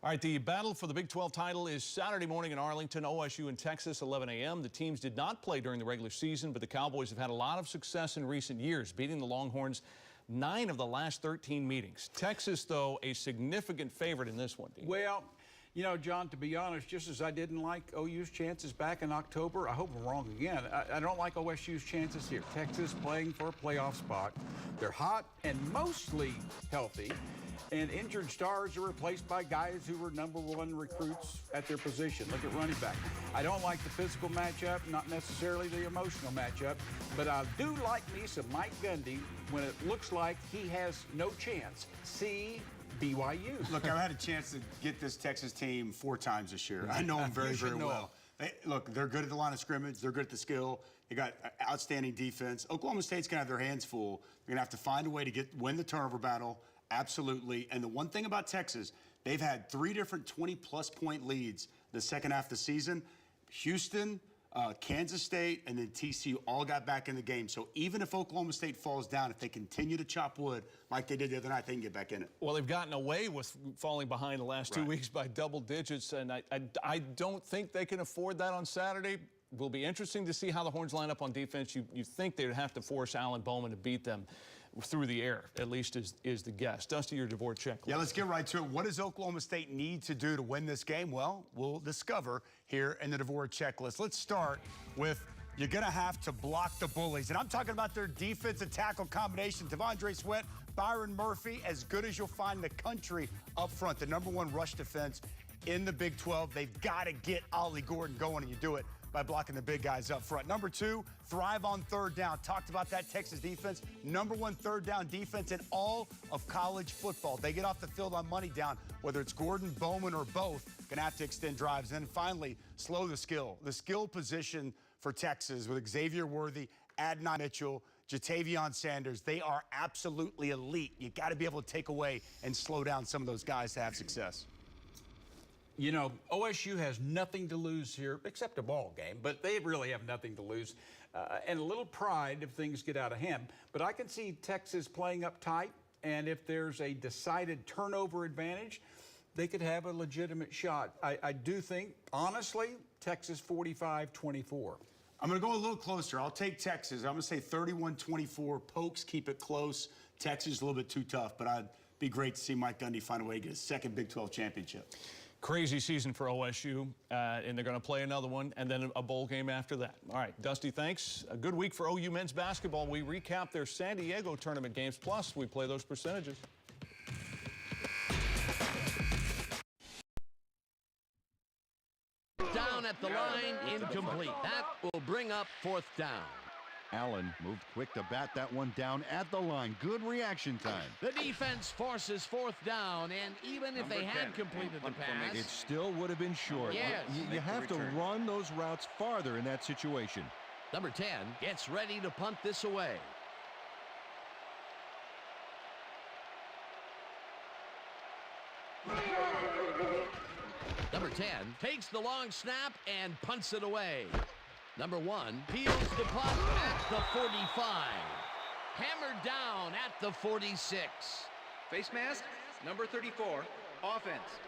All right, the battle for the Big 12 title is Saturday morning in Arlington, OSU and Texas, 11 a.m. The teams did not play during the regular season, but the Cowboys have had a lot of success in recent years, beating the Longhorns 9 of the last 13 meetings. Texas, though, a significant favorite in this one, Dean. Well, you know, John, to be honest, just as I didn't like OU's chances back in October, I hope I'm wrong again. I don't like OSU's chances here. Texas playing for a playoff spot. They're hot and mostly healthy, and injured stars are replaced by guys who were #1 recruits at their position. Look at running back. I don't like the physical matchup, not necessarily the emotional matchup, but I do like me some Mike Gundy when it looks like he has no chance. See BYU. Look, I've had a chance to get this Texas team 4 times this year. I know them very, very well. Look, they're good at the line of scrimmage. They're good at the skill. They got outstanding defense. Oklahoma State's going to have their hands full. They're going to have to find a way to win the turnover battle. Absolutely. And the one thing about Texas, they've had 3 different 20-plus point leads the second half of the season. Houston, Kansas State, and then TCU all got back in the game. So even if Oklahoma State falls down, if they continue to chop wood like they did the other night, they can get back in it. Well, they've gotten away with falling behind the last 2 weeks by double digits, and I don't think they can afford that on Saturday. Will be interesting to see how the Horns line up on defense. You think they would have to force Alan Bowman to beat them through the air, at least is the guess. Dusty, your DeVore checklist. Yeah, let's get right to it. What does Oklahoma State need to do to win this game? Well, we'll discover here in the DeVore checklist. Let's start with you're going to have to block the bullies. And I'm talking about their defensive tackle combination. Devondre Sweat, Byron Murphy, as good as you'll find in the country up front. The #1 rush defense in the Big 12. They've got to get Ollie Gordon going, and you do it by blocking the big guys up front. Number 2, thrive on third down. Talked about that Texas defense. #1 third down defense in all of college football. They get off the field on money down, whether it's Gordon, Bowman, or both, gonna have to extend drives. And then finally, slow the skill. The skill position for Texas with Xavier Worthy, Adnan Mitchell, Jatavion Sanders, they are absolutely elite. You got to be able to take away and slow down some of those guys to have success. You know, OSU has nothing to lose here except a ball game, but they really have nothing to lose. And a little pride if things get out of hand. But I can see Texas playing up tight, and if there's a decided turnover advantage, they could have a legitimate shot. I do think, honestly, Texas 45-24. I'm going to go a little closer. I'll take Texas. I'm going to say 31-24. Pokes keep it close. Texas is a little bit too tough, but I'd be great to see Mike Gundy find a way to get his second Big 12 championship. Crazy season for OSU, and they're going to play another one, and then a bowl game after that. All right, Dusty, thanks. A good week for OU men's basketball. We recap their San Diego tournament games, plus we play those percentages. Down at the line, incomplete. That will bring up 4th down. Allen moved quick to bat that one down at the line. Good reaction time. The defense forces 4th down, and even if they had completed the pass, it still would have been short. Yes. You have to run those routes farther in that situation. Number 10 gets ready to punt this away. Number 10 takes the long snap and punts it away. Number 1 peels the punt at the 45. Hammered down at the 46. Face mask, number 34, offense.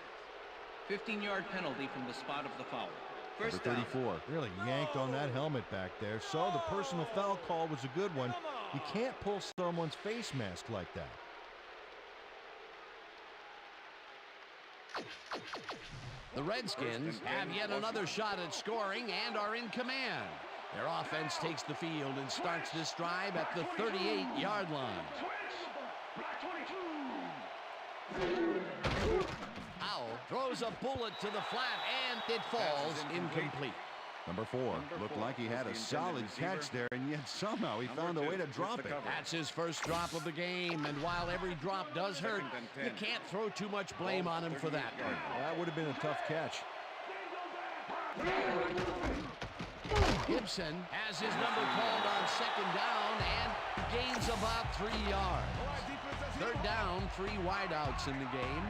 15-yard penalty from the spot of the foul. First Number 34 really yanked on that helmet back there. So the personal foul call was a good one. You can't pull someone's face mask like that. The Redskins have yet another shot at scoring and are in command. Their offense takes the field and starts this drive at the 38-yard line. Howell throws a bullet to the flat, and it falls incomplete. Number 4 looked like he had a solid catch there, and yet somehow he found a way to drop it. That's his first drop of the game, and while every drop does hurt, you can't throw too much blame on him for that one. That would have been a tough catch. Gibson has his number called on 2nd down and gains about 3 yards. 3rd down, 3 wideouts in the game.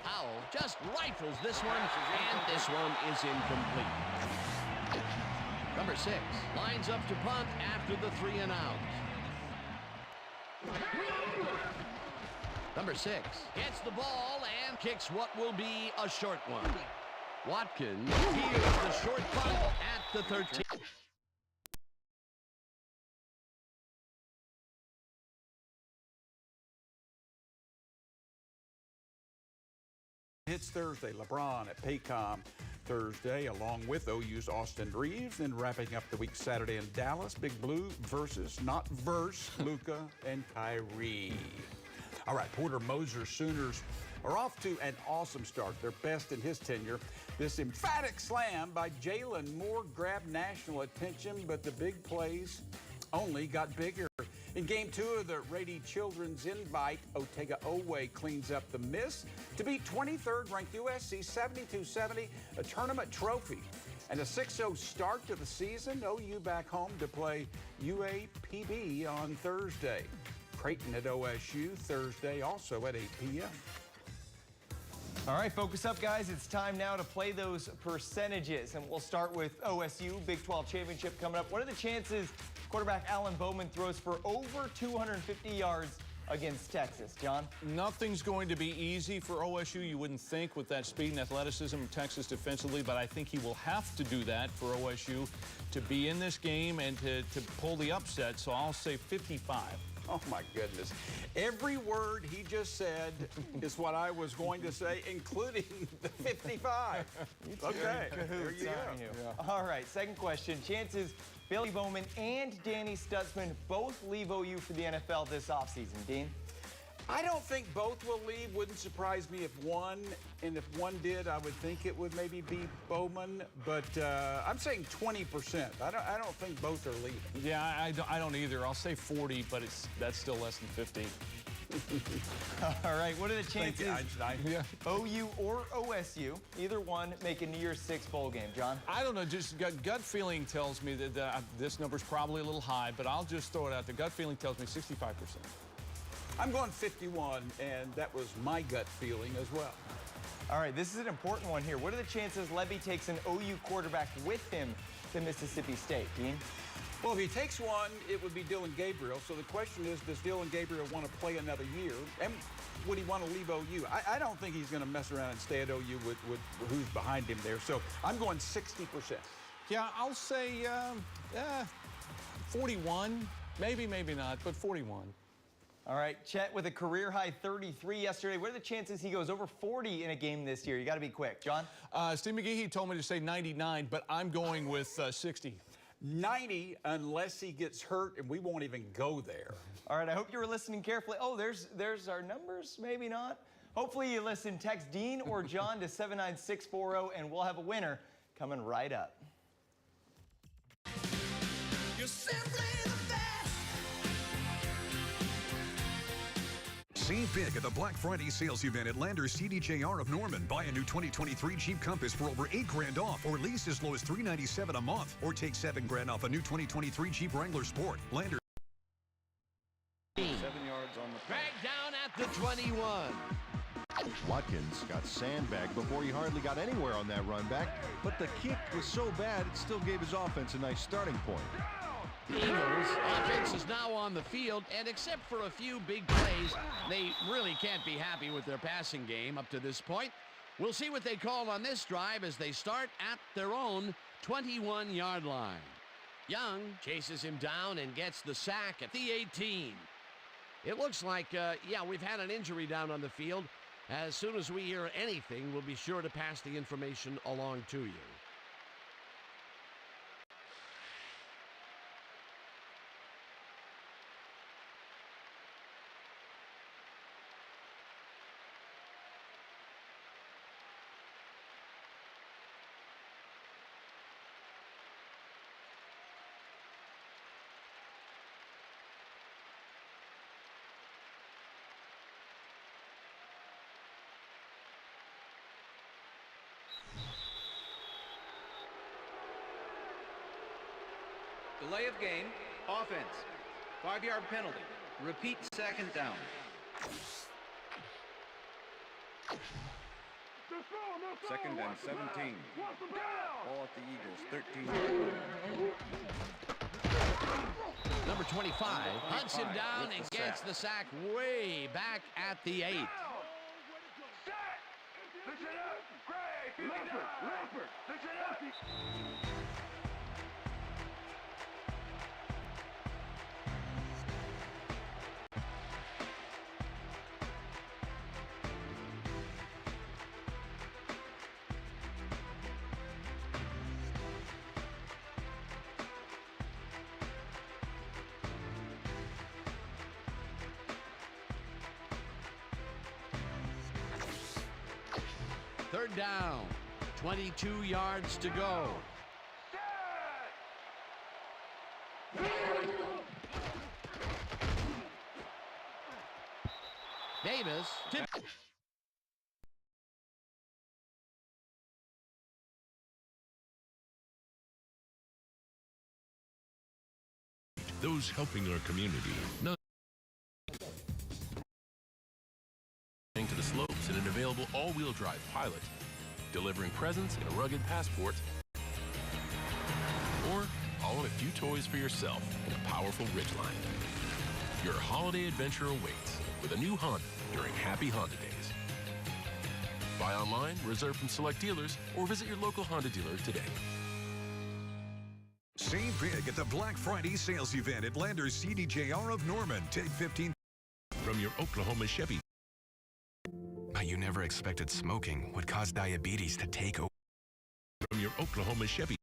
Howell just rifles this one, and this one is incomplete. Number 6 lines up to punt after the 3 and out. Number 6 gets the ball and kicks what will be a short one. Watkins hears the short punt at the 13. Hits Thursday. LeBron at Paycom Thursday, along with OU's Austin Reeves. Then wrapping up the week Saturday in Dallas, Big Blue versus, not verse, Luka and Kyrie. All right, Porter Moser Sooners are off to an awesome start, their best in his tenure. This emphatic slam by Jalen Moore grabbed national attention, but the big plays only got bigger. In Game 2 of the Rady Children's Invite, Otega Owe cleans up the miss to beat 23rd ranked USC 72-70, a tournament trophy. And a 6-0 start to the season, OU back home to play UAPB on Thursday. Creighton at OSU Thursday, also at 8 p.m. All right, focus up, guys. It's time now to play those percentages. And we'll start with OSU, Big 12 championship coming up. What are the chances quarterback Alan Bowman throws for over 250 yards against Texas? John? Nothing's going to be easy for OSU, you wouldn't think, with that speed and athleticism of Texas defensively, but I think he will have to do that for OSU to be in this game and to pull the upset, so I'll say 55. Oh, my goodness. Every word he just said is what I was going to say, including the 55. Okay, there you go. Yeah. All right, second question. Chances Billy Bowman and Danny Stutzman both leave OU for the NFL this offseason. Dean? I don't think both will leave. Wouldn't surprise me if one, and if one did, I would think it would maybe be Bowman. But I'm saying 20%. I don't think both are leaving. Yeah, I don't either. I'll say 40, but that's still less than 50. All right, what are the chances OU or OSU, either one, make a New Year's Six bowl game, John? I don't know, just gut feeling tells me that this number's probably a little high, but I'll just throw it out. The gut feeling tells me 65%. I'm going 51, and that was my gut feeling as well. All right, this is an important one here. What are the chances Levy takes an OU quarterback with him to Mississippi State, Dean? Well, if he takes one, it would be Dylan Gabriel. So the question is, does Dylan Gabriel want to play another year? And would he want to leave OU? I don't think he's going to mess around and stay at OU with who's behind him there. So I'm going 60%. Yeah, I'll say 41. Maybe not, but 41. All right, Chet with a career-high 33 yesterday. What are the chances he goes over 40 in a game this year? You got to be quick. John? Steve McGehee told me to say 99, but I'm going with 60. 90 unless he gets hurt, and we won't even go there. All right, I hope you were listening carefully. Oh, there's our numbers, maybe not. Hopefully you listen. Text Dean or John to 79640, and we'll have a winner coming right up. You're simply the best. Save big at the Black Friday sales event at Landers CDJR of Norman. Buy a new 2023 Jeep Compass for over $8 grand off, or lease as low as $397 a month, or take $7 grand off a new 2023 Jeep Wrangler Sport. Landers. 7 yards on the play. Dragged down at the 21. Watkins got sandbagged before he hardly got anywhere on that run back, but the kick was so bad it still gave his offense a nice starting point. The Eagles' offense is now on the field, and except for a few big plays, they really can't be happy with their passing game up to this point. We'll see what they call on this drive as they start at their own 21-yard line. Young chases him down and gets the sack at the 18. It looks like, we've had an injury down on the field. As soon as we hear anything, we'll be sure to pass the information along to you. Delay of game, offense. 5-yard penalty. Repeat second down. Second and 17. Ball at the Eagles, 13-yard line. Number 25 hunts him down and gets the sack way back at the 8. Third down, 22 yards to go. Davis tipped. Those helping our community. Not to the slopes in an available all-wheel drive Pilot, delivering presents and a rugged Passport, or all in a few toys for yourself in a powerful Ridgeline. Your holiday adventure awaits with a new Honda during Happy Honda Days. Buy online, reserve from select dealers, or visit your local Honda dealer today. Save big at the Black Friday sales event at Landers CDJR of Norman. Take 15 from your Oklahoma Chevy. You never expected smoking would cause diabetes to take over. From your Oklahoma Chevy.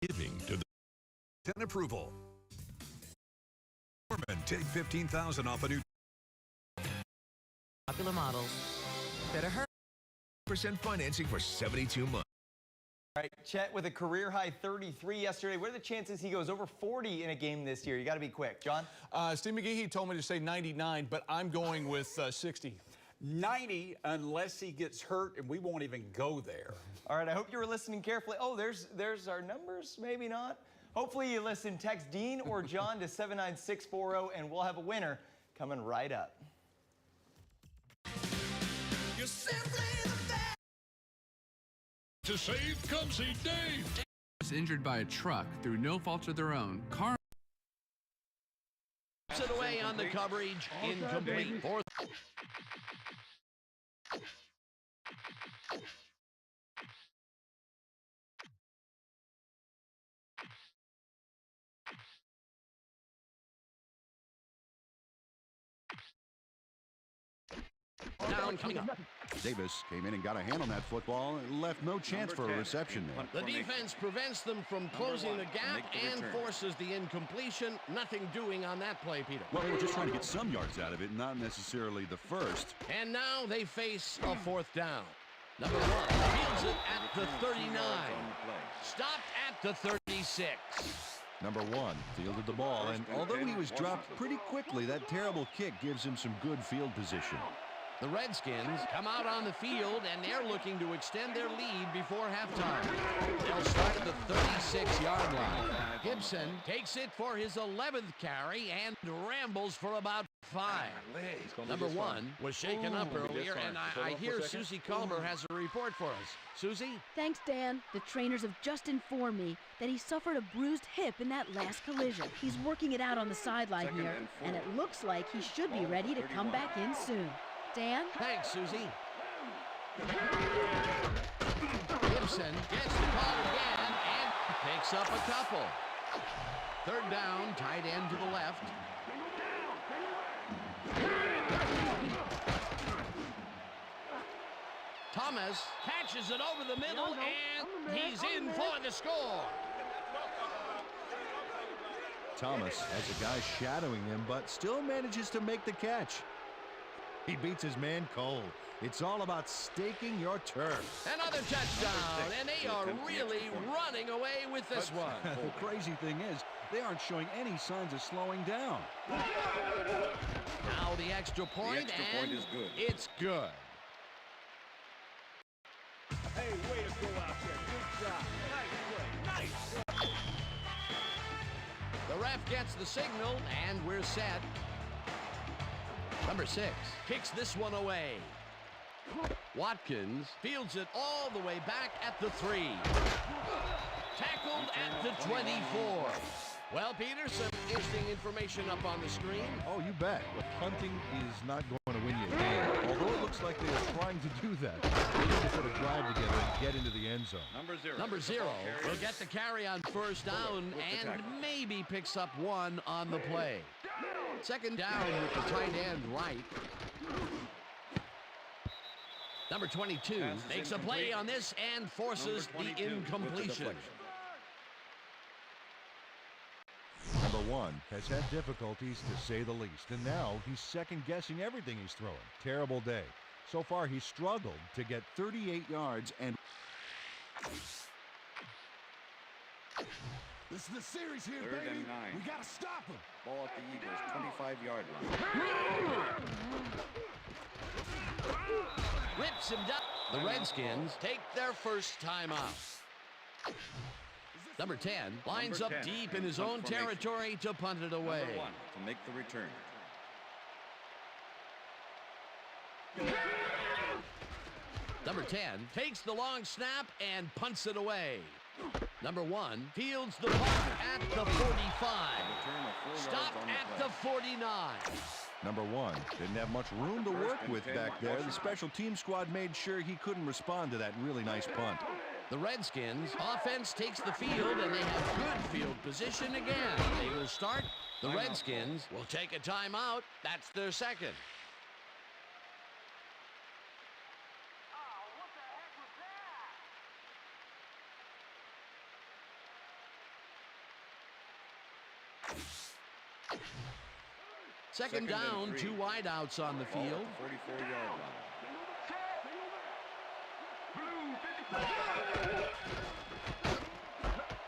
Giving to the 10 approval. Norman, take $15,000 off a new. Popular models. Better hurry. % financing for 72 months. All right, Chet with a career-high 33 yesterday. What are the chances he goes over 40 in a game this year? You got to be quick. John? Steve McGehee told me to say 99, but I'm going with 60. 90 unless he gets hurt, and we won't even go there. All right, I hope you were listening carefully. Oh, there's our numbers, maybe not. Hopefully you listen. Text Dean or John to 79640, and we'll have a winner coming right up. You're simply the best. To save, come see Dave. Was injured by a truck through no fault of their own. Car it away on the coverage, incomplete. Fourth. down coming up. Davis came in and got a hand on that football and left no chance for a reception there. The defense prevents them from closing the gap and forces the incompletion. Nothing doing on that play, Peter. Well, they were just trying to get some yards out of it, not necessarily the first. And now they face a fourth down. Number 1 fields it at the 39. Stopped at the 36. Number 1 fielded the ball, and although he was dropped pretty quickly, that terrible kick gives him some good field position. The Redskins come out on the field, and they're looking to extend their lead before halftime. They'll start at the 36-yard line. Gibson takes it for his 11th carry and rambles for about 5. Number 1 was shaken up earlier, and I hear Susie Culver has a report for us. Susie? Thanks, Dan. The trainers have just informed me that he suffered a bruised hip in that last collision. He's working it out on the sideline here, and it looks like he should be ready to come back in soon. Dan? Thanks, Susie. Gibson gets the call again and picks up a couple. Third down, tight end to the left. Thomas catches it over the middle, and he's in for the score. Thomas has a guy shadowing him, but still manages to make the catch. He beats his man cold. It's all about staking your turf. Another touchdown, and they are really running away with this one. The crazy thing is, they aren't showing any signs of slowing down. Now the extra point, point is good. It's good. Hey, way to go out there. Good job. Nice play. Nice. The ref gets the signal, and we're set. Number 6 kicks this one away. Watkins fields it all the way back at the 3. Tackled at the 24. Well, Peter, some interesting information up on the screen. Oh, you bet. But punting is not going to win you a game. Although it looks like they are trying to do that. They need to put a drive together and get into the end zone. Number 0 will get the carry on first down and maybe picks up 1 on the play. Second down with the tight end right. Number 22 makes a play on this and forces the incompletion. Number 1 has had difficulties, to say the least, and now he's second-guessing everything he's throwing. Terrible day. So far, he's struggled to get 38 yards and... This is the series here, Third baby. and 9. We gotta stop him. Ball at the Eagles' 25-yard line. Rips him down. The Redskins take their first timeout. Number 10 lines up deep in his own territory to punt it away. Number 1 to make the return. Number 10 takes the long snap and punts it away. Number 1 fields the punt at the 45. Stopped at the 49. Number 1 didn't have much room to work with back there. The special team squad made sure he couldn't respond to that really nice punt. The Redskins offense takes the field, and they have good field position again. They will start. The Redskins will take a timeout. That's their second. Second down, 2 wideouts on the field. 44-yard line.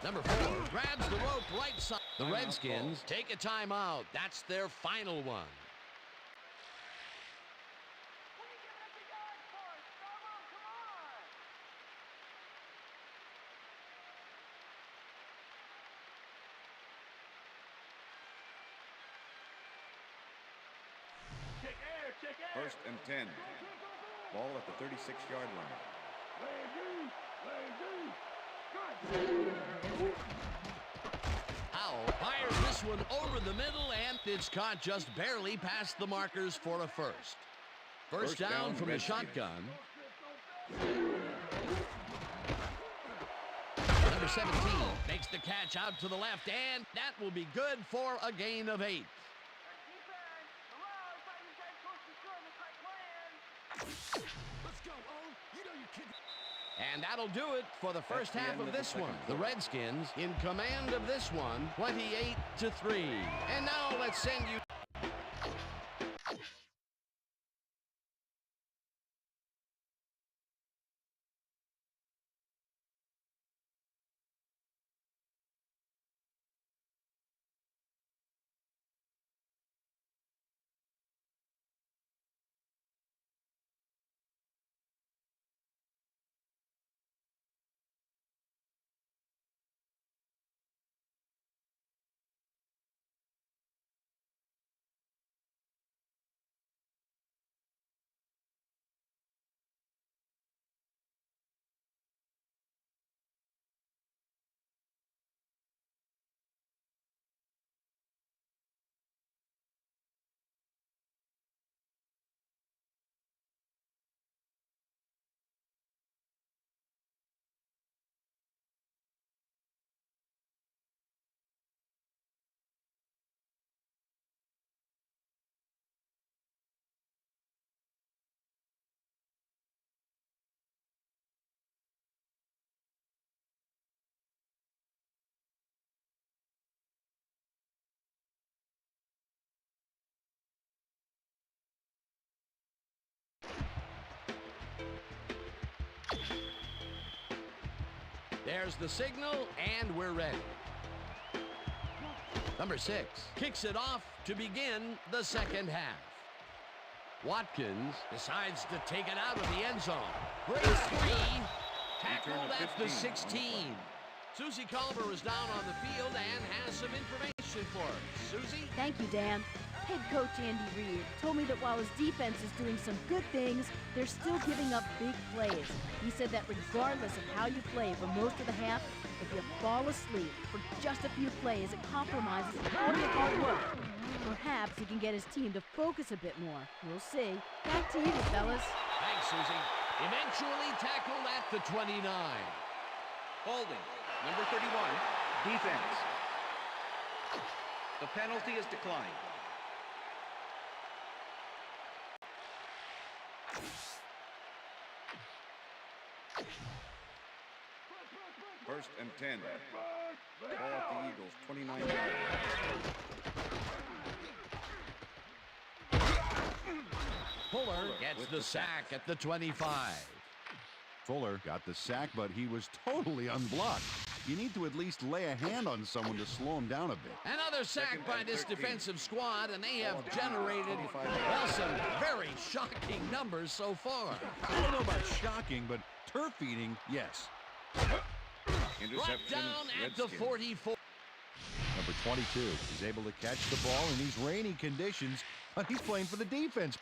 Number 4 grabs the rope right side. The Redskins take a timeout. That's their final one. First and 10. Ball at the 36-yard line. Howell fires this one over the middle, and it's caught just barely past the markers for a first. First down from the shotgun. Number 17 makes the catch out to the left, and that will be good for a gain of 8. And that'll do it for the first half of this one. The Redskins in command of this one, 28-3. And now let's send you... There's the signal, and we're ready. Number 6 kicks it off to begin the second half. Watkins decides to take it out of the end zone. Breaks free. Tackled at the 16. Susie Culver is down on the field and has some information for us. Susie? Thank you, Dan. Head coach Andy Reid told me that while his defense is doing some good things, they're still giving up big plays. He said that regardless of how you play for most of the half, if you fall asleep for just a few plays, it compromises all your hard work. Perhaps he can get his team to focus a bit more. We'll see. Back to you, fellas. Thanks, Susie. Eventually tackled at the 29. Holding, number 31, defense. The penalty is declined. First and 10. Ball at the Eagles, 29 yards. Fuller gets the sack at the 25. Fuller got the sack, but he was totally unblocked. You need to at least lay a hand on someone to slow him down a bit. Another sack by this defensive squad, and they have generated, well, some very shocking numbers so far. I don't know about shocking, but turf eating, yes. Right down at the 44. Number 22 is able to catch the ball in these rainy conditions, but he's playing for the defense.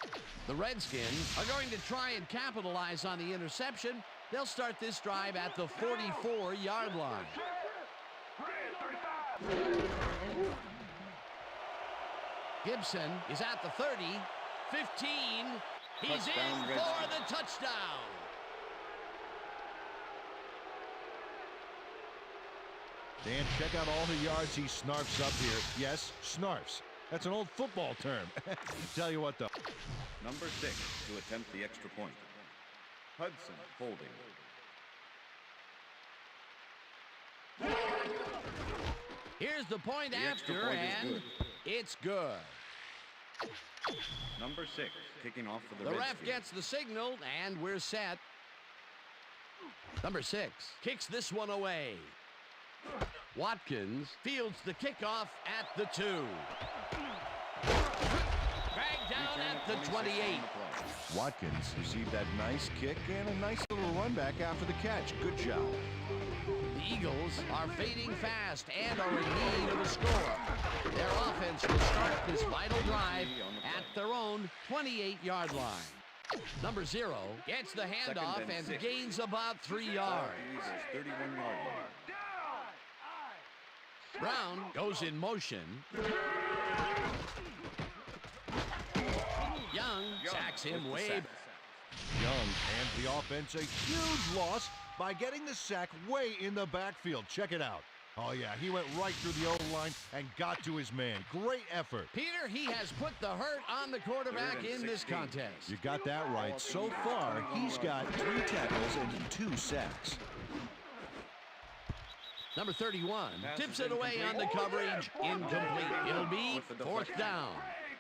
The Redskins are going to try and capitalize on the interception. They'll start this drive at the 44-yard line. Gibson is at the 30, 15. He's in for the touchdown. Dan, check out all the yards he snarfs up here. Yes, snarfs. That's an old football term. Tell you what, though. Number 6 to attempt the extra point. Hudson holding. Here's the point after, and it's good. Number 6 kicking off for the ref Redskins. gets the signal, and we're set. Number 6 kicks this one away. Watkins fields the kickoff at the 2. Dragged down at the 28. Watkins received that nice kick and a nice little run back after the catch. Good job. The Eagles are fading fast and are in need of a score. Their offense will start this vital drive at their own 28-yard line. Number 0 gets the handoff and gains about 3 yards. 31-yard line. Brown goes in motion. Young sacks him way back. Young hands the offense a huge loss by getting the sack way in the backfield. Check it out. Oh, yeah, he went right through the O-line and got to his man. Great effort. Peter, he has put the hurt on the quarterback in this contest. You got that right. So far, he's got 3 tackles and 2 sacks. Number 31 tips it away on the coverage. Incomplete. It'll be 4th down.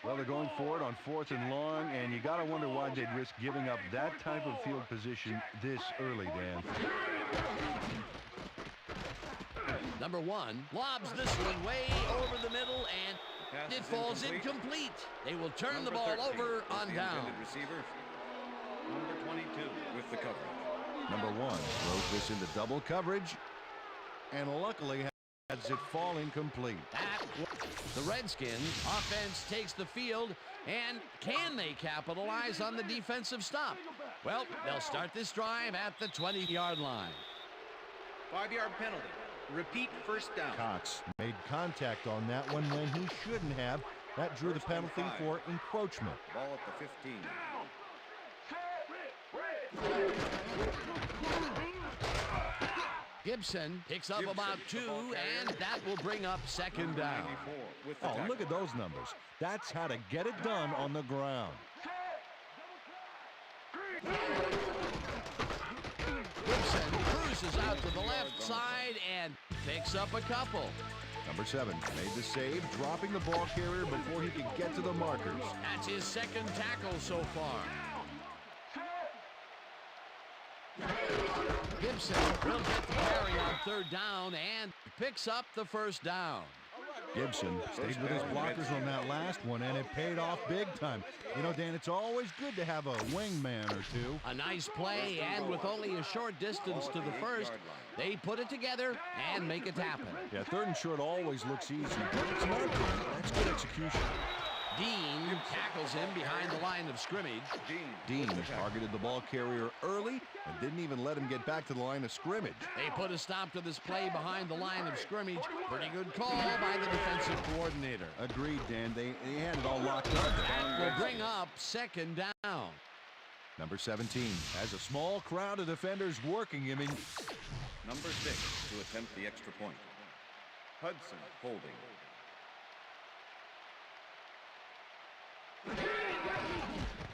Well, they're going for it on 4th and long, and you got to wonder why they'd risk giving up that type of field position this early, Dan. Number 1 lobs this one way over the middle, and it falls incomplete. They will turn the ball over on down. Receiver, number 22 with the coverage. Number 1 throws this into double coverage, and luckily has it fall incomplete. The Redskins offense takes the field, and can they capitalize on the defensive stop? Well, they'll start this drive at the 20-yard line. 5-yard penalty. Repeat, 1st down. Cox made contact on that one when he shouldn't have. That drew the penalty for encroachment. Ball at the 15. Gibson picks up about 2, and that will bring up 2nd down. Oh, look at those numbers. That's how to get it done on the ground. Gibson cruises out to the left side and picks up a couple. Number 7 made the save, dropping the ball carrier before he could get to the markers. That's his 2nd tackle so far. Gibson will get the carry on 3rd down and picks up the 1st down. Gibson stayed with his blockers on that last one, and it paid off big time. You know, Dan, it's always good to have a wingman or two. A nice play, and with only a short distance to the 1st, they put it together and make it happen. Yeah, 3rd and short always looks easy, but it's not, Dan. That's good execution. Dean tackles him behind the line of scrimmage. Dean targeted the ball carrier early and didn't even let him get back to the line of scrimmage. They put a stop to this play behind the line of scrimmage. Pretty good call by the defensive coordinator. Agreed, Dan. They had it all locked up. That will bring up 2nd down. Number 17 has a small crowd of defenders working him in. Number 6 to attempt the extra point. Hudson holding.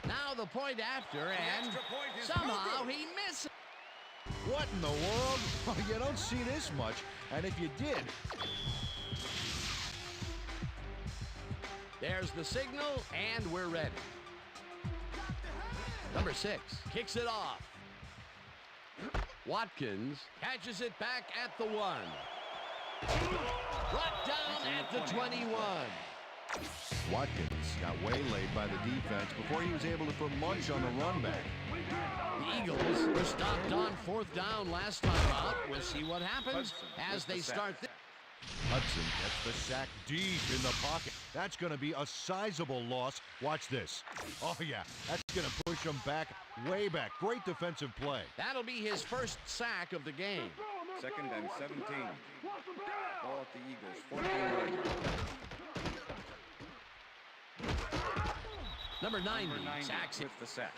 Now the point after, and somehow he misses. What in the world? You don't see this much, and if you did. There's the signal, and we're ready. Number 6 kicks it off. Watkins catches it back at the 1. Brought down at the 21. Watkins got waylaid by the defense before he was able to put much on the run back. The Eagles were stopped on 4th down last time out. We'll see what happens as they start this. Hudson gets the sack deep in the pocket. That's going to be a sizable loss. Watch this. Oh, yeah, that's going to push him back, way back. Great defensive play. That'll be his 1st sack of the game. 2nd and 17. Ball at the Eagles, 14 yards. Number 90 sacks with the sack.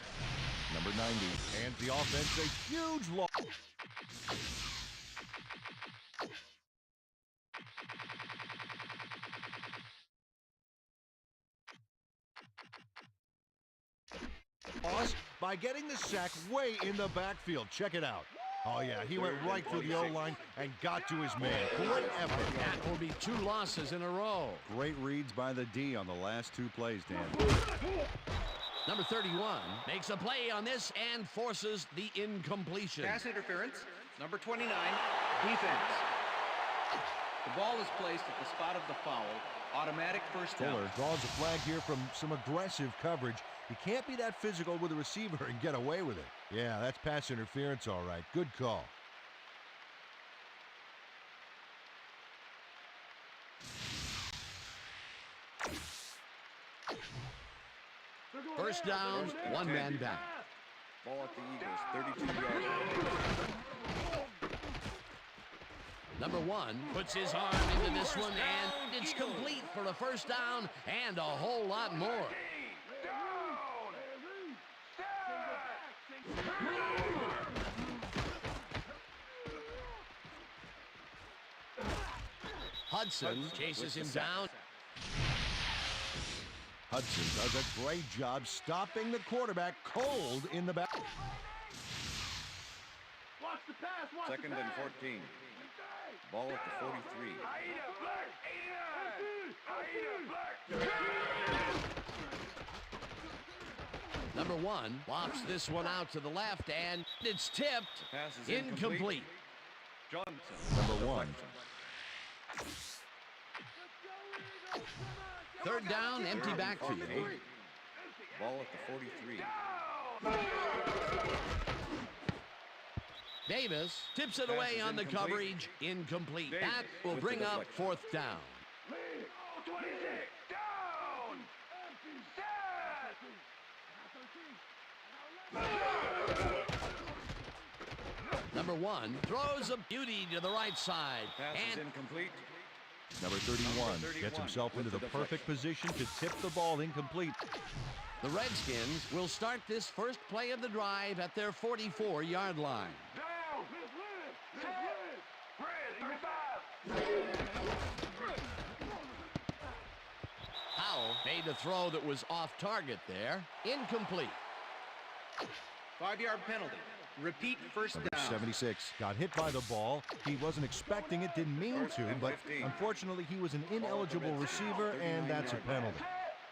Number 90 hands the offense a huge loss. By getting the sack way in the backfield. Check it out. Oh, yeah, he went right through the O-line and got to his man. Great effort. That will be 2 losses in a row. Great reads by the D on the last 2 plays, Dan. Number 31 makes a play on this and forces the incompletion. Pass interference. Number 29, defense. The ball is placed at the spot of the foul. Automatic 1st down. Fuller draws a flag here from some aggressive coverage. You can't be that physical with a receiver and get away with it. Yeah, that's pass interference, all right. Good call. First down, 1 man down. Ball at the Eagles, 32 yards. Number 1 puts his arm into this one, and it's complete for a 1st down and a whole lot more. Hudson chases him down. Hudson does a great job stopping the quarterback cold in the back. Watch the pass, watch Second the and pass. 14. Ball at the 43. Number 1 lofts this one out to the left, and it's tipped. Pass is Incomplete. Johnson. Number 1. Third down, empty backfield. Ball at the 43. Davis tips it away on the coverage. Incomplete. That will bring up fourth down. Number 1 throws a beauty to the right side. Pass is incomplete. Number 31 gets himself into the perfect position to tip the ball incomplete. The Redskins will start this first play of the drive at their 44-yard line. Howell made a throw that was off target there. Incomplete. 5-yard penalty. Repeat first Number down. 76 got hit by the ball. He wasn't expecting it, didn't mean to, but unfortunately he was an ineligible receiver, and that's a penalty.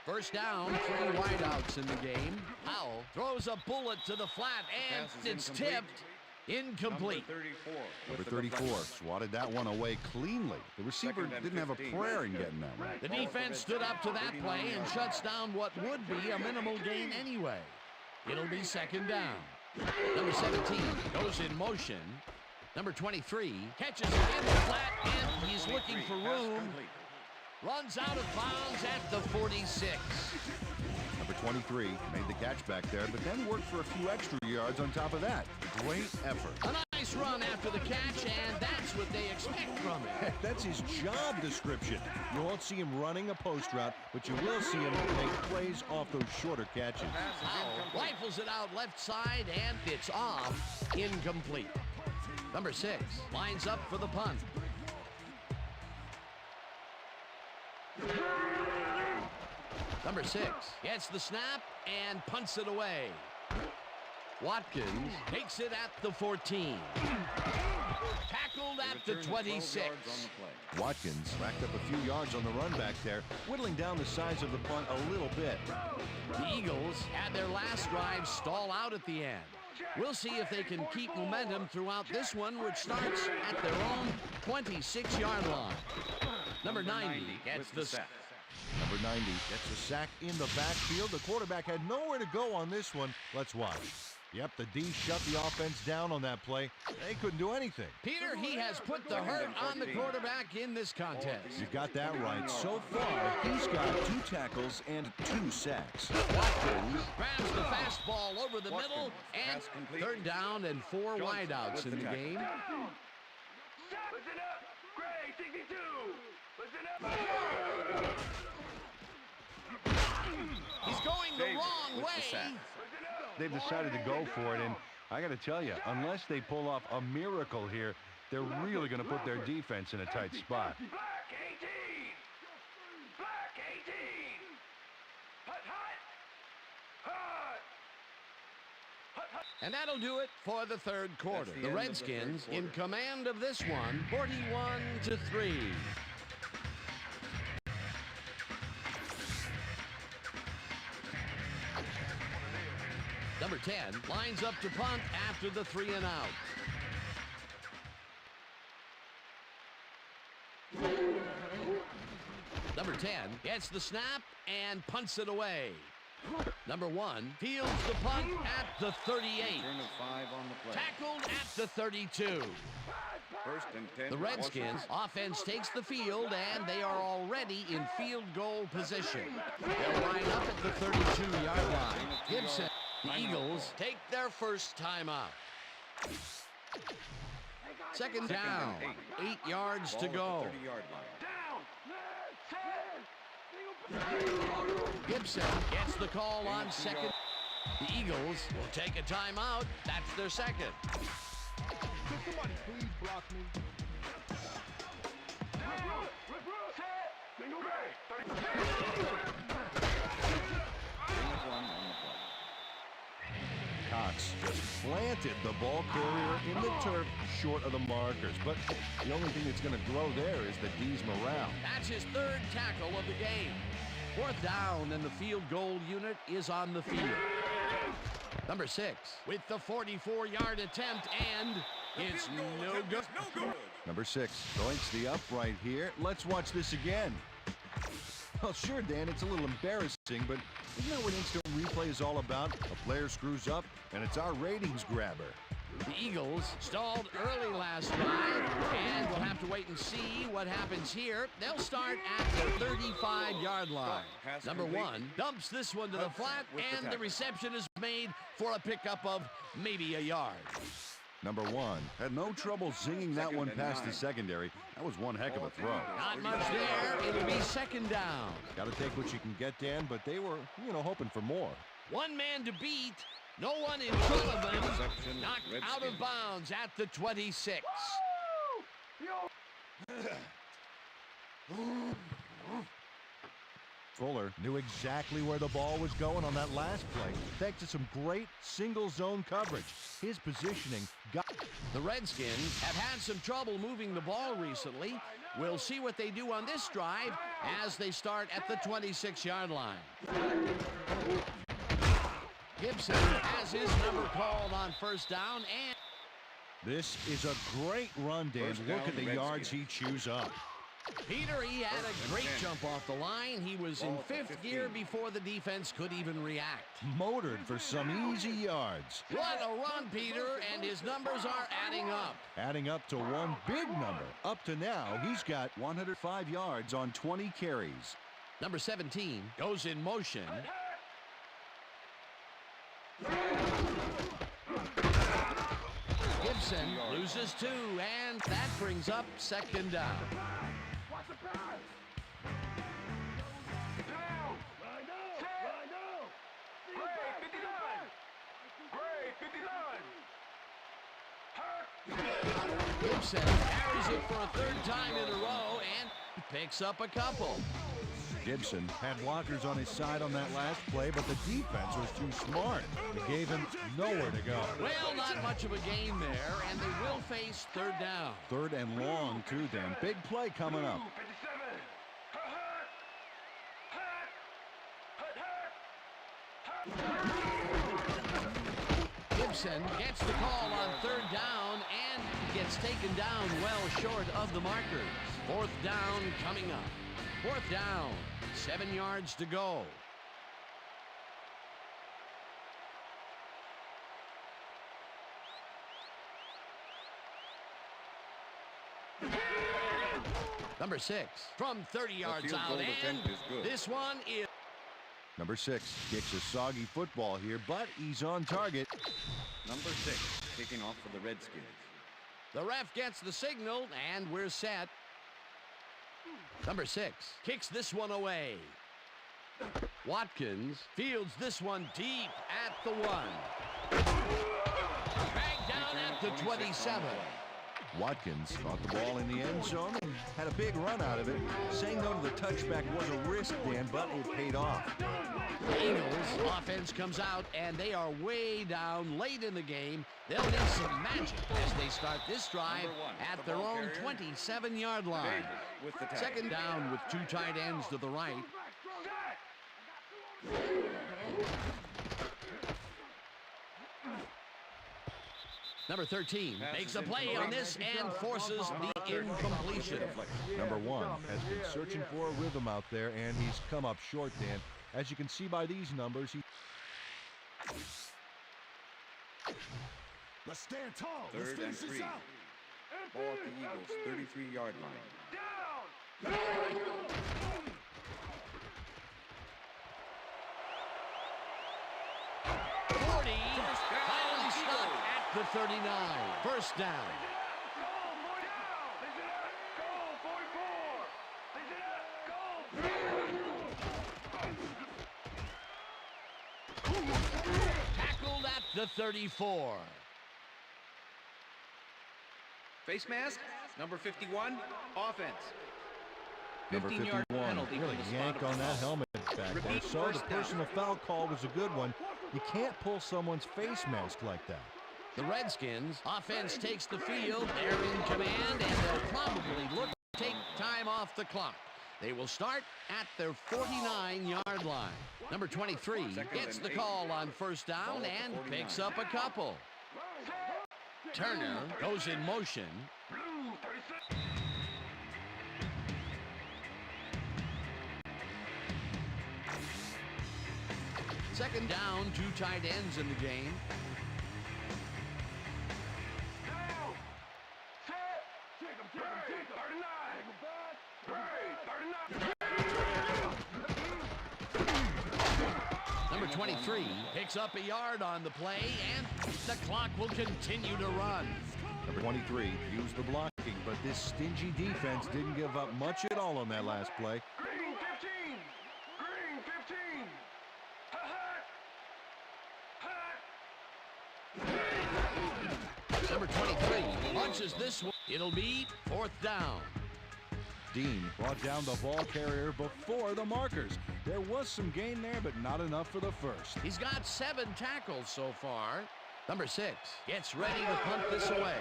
First down, 3 wideouts in the game. Howell throws a bullet to the flat, and it's tipped. Incomplete. Number 34 swatted that one away cleanly. The receiver didn't have a prayer in getting that one. The defense stood up to that play and shuts down what would be a minimal gain anyway. It'll be second down. Number 17 goes in motion. Number 23 catches it in the flat, and he's looking for room. Runs out of bounds at the 46. Number 23 made the catch back there, but then worked for a few extra yards on top of that. Great effort. A nice run after the catch, and that's what they expect from him. That's his job description. You won't see him running a post route, but you will see him make plays off those shorter catches. Howell rifles it out left side, and it's off. Incomplete. Number 6 lines up for the punt. Number 6 gets the snap and punts it away. Watkins takes it at the 14. Tackled at the 26. Watkins racked up a few yards on the run back there, whittling down the size of the punt a little bit. The Eagles had their last drive stall out at the end. We'll see if they can keep momentum throughout this one, which starts at their own 26-yard line. Number 90 gets the sack. Number 90 gets a sack in the backfield. The quarterback had nowhere to go on this one. Let's watch. Yep, the D shut the offense down on that play. They couldn't do anything. Peter, he has put the hurt on the quarterback in this contest. You got that right. So far, he's got 2 tackles and 2 sacks. Watkins grabs the fastball over the middle, and third down and 4 wideouts in the game. Listen up, Gray 62. Listen up. He's going the wrong way. They've decided to go for it, and I got to tell you, unless they pull off a miracle here, they're really going to put their defense in a tight spot. Black 18. Black 18. Hut, hut. Hut. And that'll do it for the third quarter. The Redskins in command of this one, 41-3. Number 10 lines up to punt after the 3 and out. Number 10 gets the snap and punts it away. Number 1 fields the punt at the 38. Turn of 5 on the play. Tackled at the 32. First and 10. The Redskins offense takes the field, and they are already in field goal position. They'll line up at the 32-yard line. Gibson. The Eagles take their first time out. Second down, 8 yards to go. Gibson gets the call on second. The Eagles will take a timeout. That's their second. Could somebody please block me? Cox just planted the ball carrier in the turf short of the markers. But the only thing that's going to grow there is the D's morale. That's his third tackle of the game. Fourth down, and the field goal unit is on the field. Number 6 with the 44-yard attempt, and it's no good. Number 6 joints the upright here. Let's watch this again. Well, sure, Dan, it's a little embarrassing, but isn't that what instant replay is all about? A player screws up, and it's our ratings grabber. The Eagles stalled early last drive, and we'll have to wait and see what happens here. They'll start at the 35-yard line. Number 1 dumps this one to the flat, and the reception is made for a pickup of maybe a yard. Number 1 had no trouble zinging that one past the secondary. That was one heck of a throw. Not much there. It'll be second down. Got to take what you can get, Dan, but they were, hoping for more. One man to beat. No one in front of them. Knocked out of bounds at the 26. Fuller knew exactly where the ball was going on that last play, thanks to some great single zone coverage. His positioning got... The Redskins have had some trouble moving the ball recently. We'll see what they do on this drive as they start at the 26-yard line. Gibson has his number called on first down, and... This is a great run, Dan. Look at the yards he chews up. Peter, he had a great jump off the line. He was in 5th gear before the defense could even react. Motored for some easy yards. What a run, Peter, and his numbers are adding up. Adding up to one big number. Up to now, he's got 105 yards on 20 carries. Number 17 goes in motion. Gibson loses 2, and that brings up second down. Gibson carries it for a third time in a row and picks up a couple. Gibson had blockers on his side on that last play, but the defense was too smart. It gave him nowhere to go. Well, not much of a gain there, and they will face third down. Third and long, too, Dan. Big play coming up. Gibson gets the call on third down and gets taken down well short of the markers. Fourth down coming up. Fourth down, 7 yards to go. Number 6 from 30 yards out, and this one is... Number 6 kicks a soggy football here, but he's on target. Number 6 kicking off for the Redskins. The ref gets the signal, and we're set. Number 6 kicks this one away. Watkins fields this one deep at the 1. Dragged down at the 27. Watkins caught the ball in the end zone and had a big run out of it. Saying no to the touchback was a risk, Dan, but it paid off. The Eagles offense comes out, and they are way down late in the game. They'll need some magic as they start this drive at their own 27-yard line. Second down with 2 tight ends to the right. Number 13 makes a play on this and forces the incompletion. Number 1 has been searching for a rhythm out there, and he's come up short, Dan. As you can see by these numbers, he... Let's stand tall. Third and 3. Ball at the Eagles' 33-yard line. Down! 40, finally stopped at the 39. First down. Tackled at the 34. Face mask, number 51, offense. Number 15-yard 51 penalty really from the yanked spot of on the that foul. helmet back there. Repeat So the first down. personal foul call was a good one. You can't pull someone's face mask like that. The Redskins offense takes the field. They're in command, and they'll probably look to take time off the clock. They will start at their 49-yard line. Number 23 gets the call on first down and picks up a couple. Turner goes in motion. Second down, 2 tight ends in the game. Number 23 picks up a yard on the play, and the clock will continue to run. Number 23 used the blocking, but this stingy defense didn't give up much at all on that last play. Green 15! Green 15! Number 23 launches this one. It'll be 4th down. Dean brought down the ball carrier before the markers. There was some gain there, but not enough for the first. He's got 7 tackles so far. Number 6 gets ready to punt this away.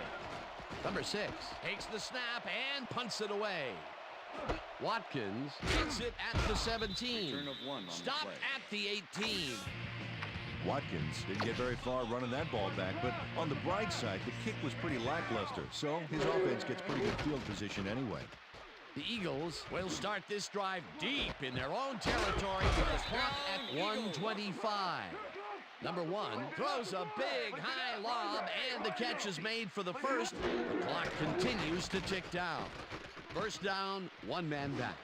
Number 6 takes the snap and punts it away. Watkins gets it at the 17. Return of 1 on Stop the play. at the 18. Watkins didn't get very far running that ball back, but on the bright side, the kick was pretty lackluster, so his offense gets pretty good field position anyway. The Eagles will start this drive deep in their own territory with a clock at 1:25. Number 1 throws a big high lob, and the catch is made for the first. The clock continues to tick down. First down, 1 man back.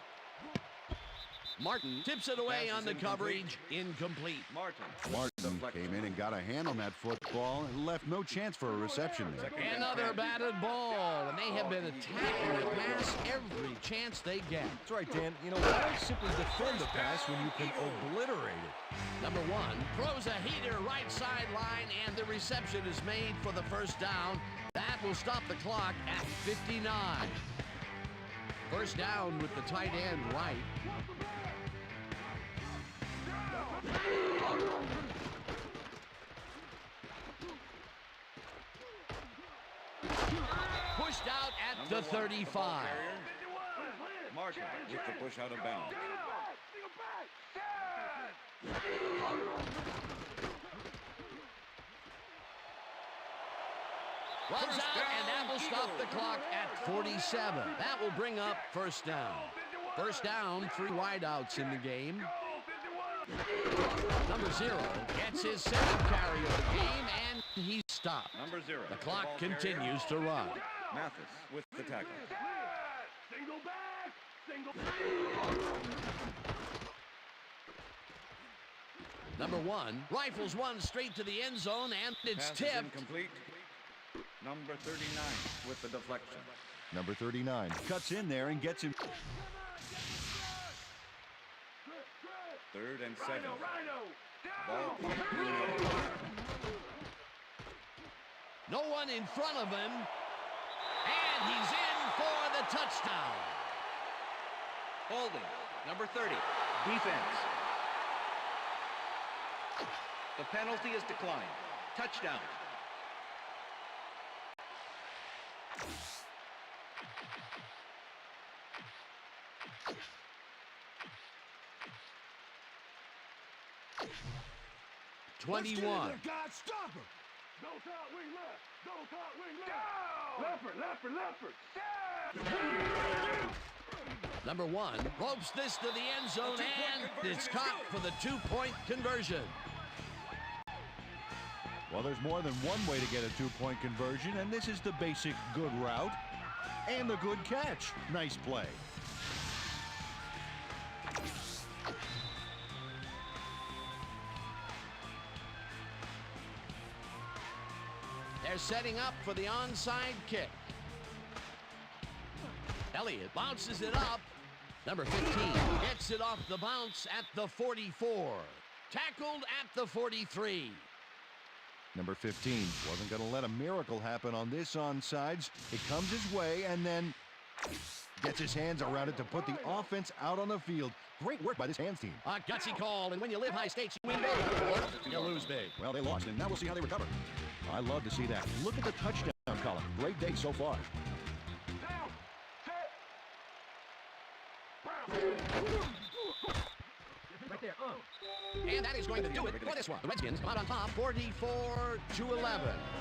Martin tips it away on the coverage. Incomplete. Martin came in and got a hand on that football and left no chance for a reception there. Another batted ball, and they have been attacking the pass every chance they get. That's right, Dan. You know, why simply defend the pass when you can obliterate it? Number 1 throws a heater right sideline, and the reception is made for the first down. That will stop the clock at 59. First down with the tight end right. Pushed out at the 35. Martin with the push out of bounds. Runs out, and that will stop the clock at 47. That will bring up first down. First down, 3 wideouts in the game. Number 0 gets his 2nd carry of the game, and he's stopped. Number 0. The clock continues to run. Mathis with the tackle. Single back! Single Number 1 rifles one straight to the end zone, and it's Pass is tipped. incomplete. Number 39 with the deflection. Number 39 cuts in there and gets him. 3rd and 7. Ball. No one in front of him, and he's in for the touchdown. Holding. Number 30. Defense. The penalty is declined. Touchdown. $21. God, stop her! Don't out wing left! Don't out wing left! Leopard! Number 1 ropes this to the end zone, and it's caught for the 2-point conversion. Well, there's more than one way to get a 2-point conversion, and this is the basic good route and the good catch. Nice play. They're setting up for the onside kick. Elliott bounces it up. Number 15 gets it off the bounce at the 44. Tackled at the 43. Number 15 wasn't going to let a miracle happen on this onside. It comes his way, and then Gets his hands around it to put the offense out on the field. Great work by this hands team. A gutsy call, and when you live high stakes, you win big, or you lose big. Well, they lost, and now we'll see how they recover. I love to see that. Look at the touchdown column. Great day so far. Right there. And that is going to do it for this one. The Redskins come out on top, 44-11.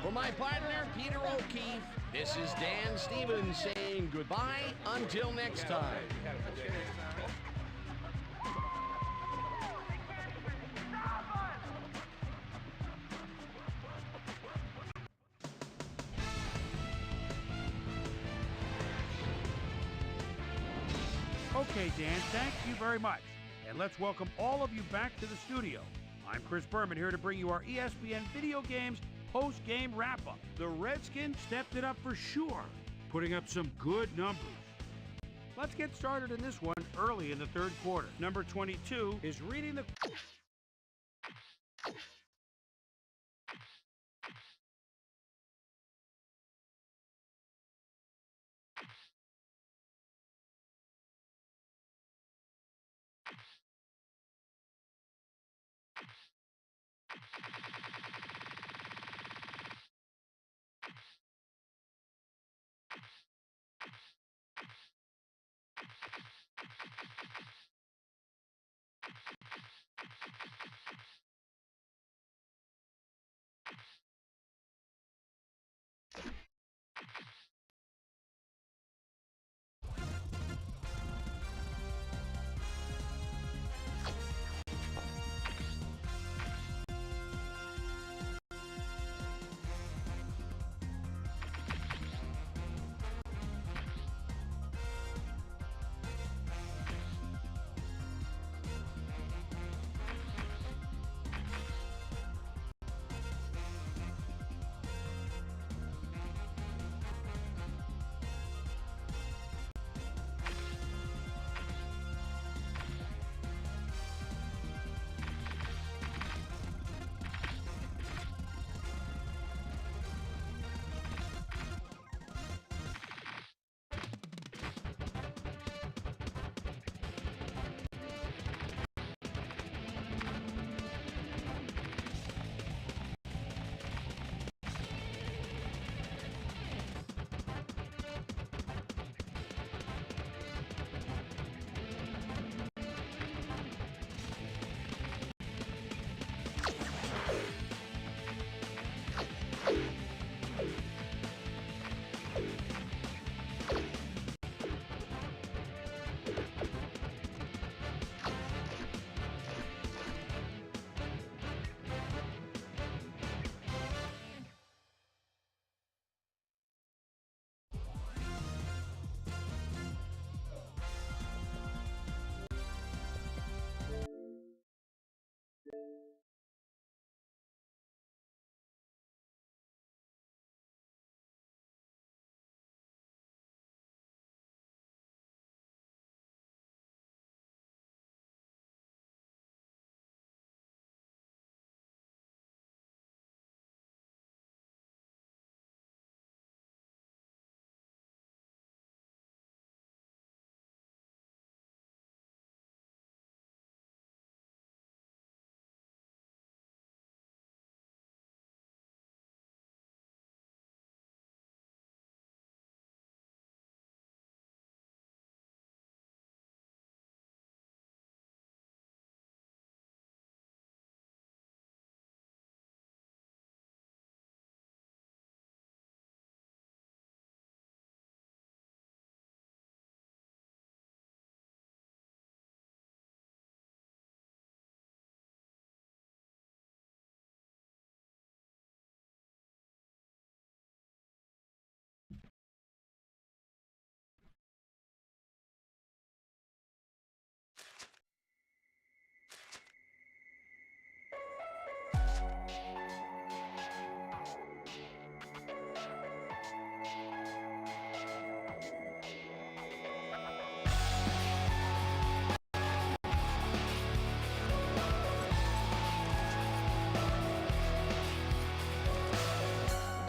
For my partner, Peter O'Keefe, this is Dan Stevens saying goodbye until next time. Okay, Dan, thank you very much. And let's welcome all of you back to the studio. I'm Chris Berman, here to bring you our ESPN Video Games post-game wrap-up. The Redskins stepped it up for sure, putting up some good numbers. Let's get started in this one early in the third quarter. Number 22 is reading the...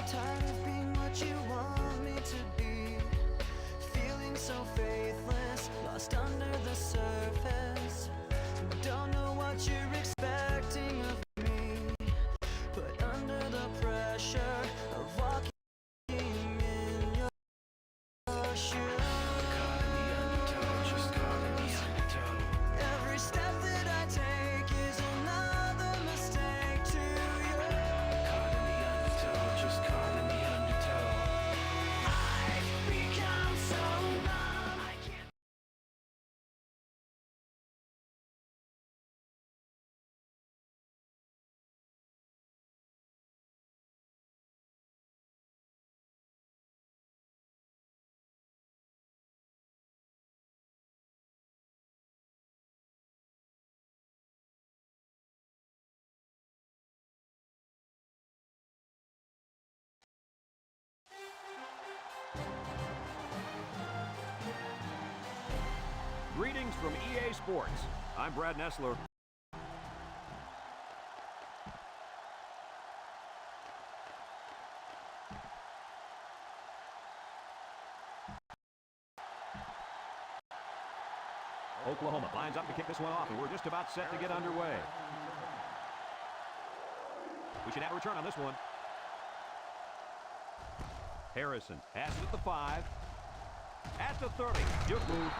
Tired of being what you want me to be, feeling so faithless, lost under the surface. Don't know what you're expecting of me, but under the pressure of walking in your shoes. Caught in the undertow, just caught in the undertow. Every step that I take is another mistake to you. Caught in the undertow, just caught in the undertow. I've become so numb, I can't. Greetings from EA Sports. I'm Brad Nessler. Oklahoma lines up to kick this one off, and we're just about set to get underway. We should have a return on this one. Harrison has it at the 5. At the 30. Good move.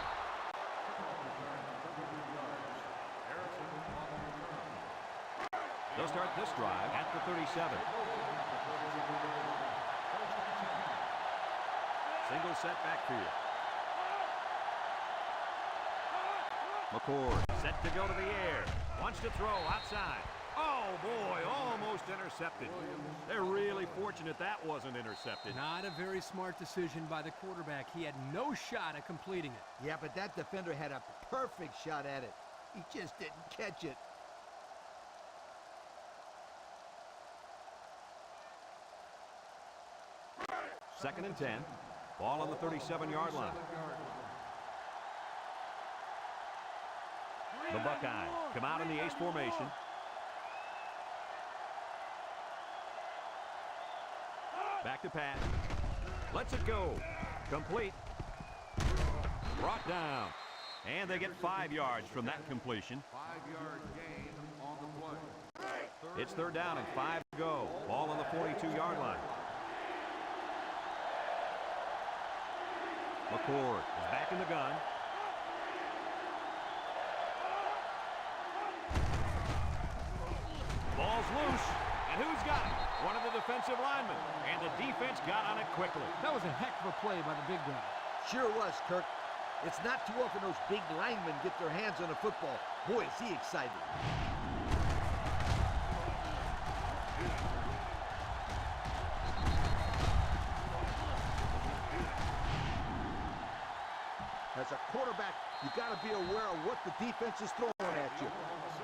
They'll start this drive at the 37. Single set backfield. McCord set to go to the air. Wants to throw outside. Oh, boy, almost intercepted. They're really fortunate that wasn't intercepted. Not a very smart decision by the quarterback. He had no shot at completing it. Yeah, but that defender had a perfect shot at it. He just didn't catch it. Second and 10. Ball on the 37-yard line. The Buckeyes come out in the ace formation. Back to pass. Lets it go. Complete. Brought down. And they get 5 yards from that completion. 5-yard gain on the play. It's third down and 5 to go. Ball on the 42-yard line. McCord is back in the gun. Ball's loose. And who's got it? One of the defensive linemen. And the defense got on it quickly. That was a heck of a play by the big guy. Sure was, Kirk. It's not too often those big linemen get their hands on a football. Boy, is he excited. As a quarterback, you got to be aware of what the defense is throwing at you.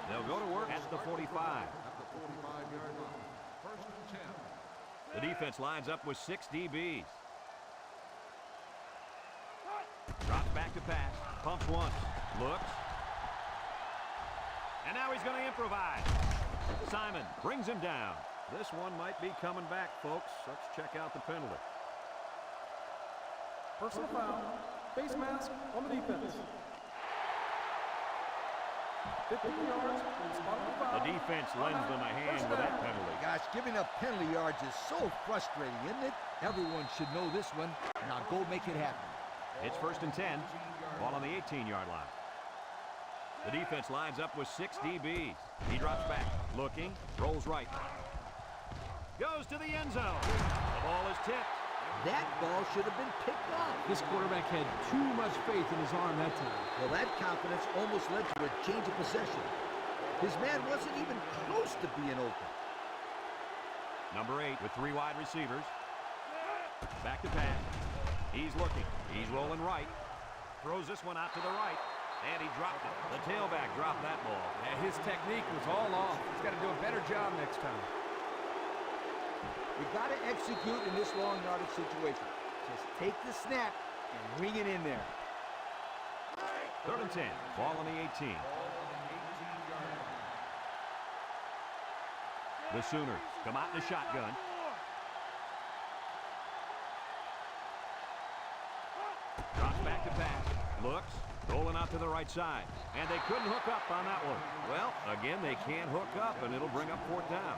They'll go to work at the 45. First and 10. The defense lines up with 6 DBs. Drops back to pass. Pumps once. Looks. And now he's going to improvise. Simon brings him down. This one might be coming back, folks. Let's check out the penalty. Personal foul. Face mask on the defense. 15 yards. The defense lends them a hand with that penalty. Gosh, giving up penalty yards is so frustrating, isn't it? Everyone should know this one. Now go make it happen. It's first and 10. Ball on the 18-yard line. The defense lines up with 6 DBs. He drops back. Looking. Rolls right. Goes to the end zone. The ball is tipped. That ball should have been picked off. This quarterback had too much faith in his arm that time. Well, that confidence almost led to a change of possession. His man wasn't even close to being open. Number 8 with 3 wide receivers. Back to pass. He's looking. He's rolling right. Throws this one out to the right. And he dropped it. The tailback dropped that ball. And his technique was all off. He's got to do a better job next time. You got to execute in this long yardage situation. Just take the snap and ring it in there. Third and 10. Ball on the 18. The Sooners come out in the shotgun. Drops back to pass. Looks. Rolling out to the right side. And they couldn't hook up on that one. Well, again, they can't hook up, and it'll bring up 4th down.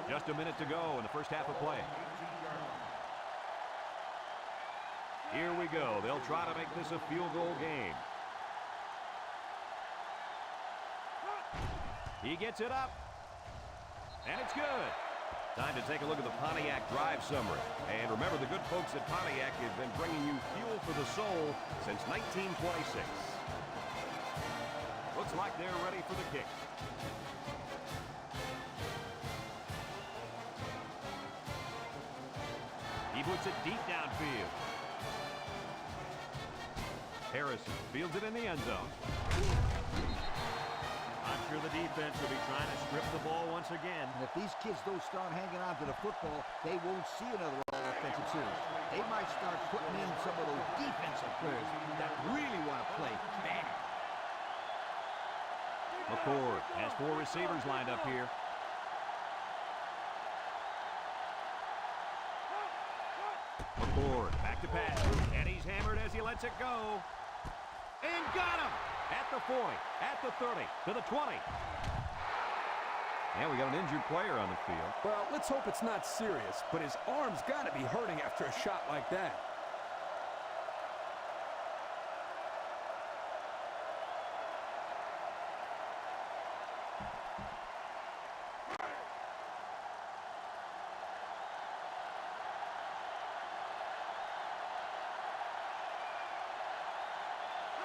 Just a minute to go in the first half of play. Here we go. They'll try to make this a field goal game. He gets it up. And it's good. Time to take a look at the Pontiac drive summary. And remember, the good folks at Pontiac have been bringing you fuel for the soul since 1926. Looks like they're ready for the kick. He puts it deep downfield. Harrison fields it in the end zone. I'm sure the defense will be trying to strip the ball once again. And if these kids don't start hanging on to the football, they won't see another offensive series. They might start putting in some of those defensive players that really want to play bad. McCord has 4 receivers lined up here. McCord back to pass. And he's hammered as he lets it go. And got him! At the 40, at the 30, to the 20. And we got an injured player on the field. Well, let's hope it's not serious, but his arm's got to be hurting after a shot like that.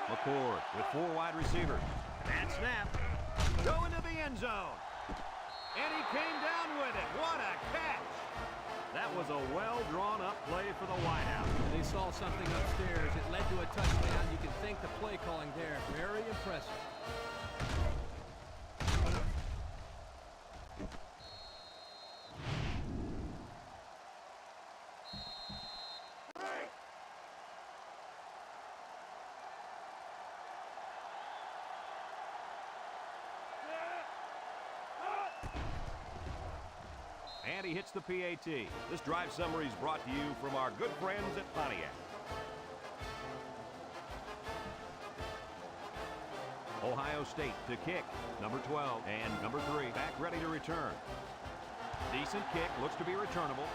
McCord with 4 wide receivers. And snap. Go into the end zone. And he came down with it. What a catch. That was a well-drawn-up play for the wideout. They saw something upstairs. It led to a touchdown. You can thank the play calling there. Very impressive. And he hits the PAT. This drive summary is brought to you from our good friends at Pontiac. Ohio State to kick. Number 12 and number 3 back ready to return. Decent kick. Looks to be returnable.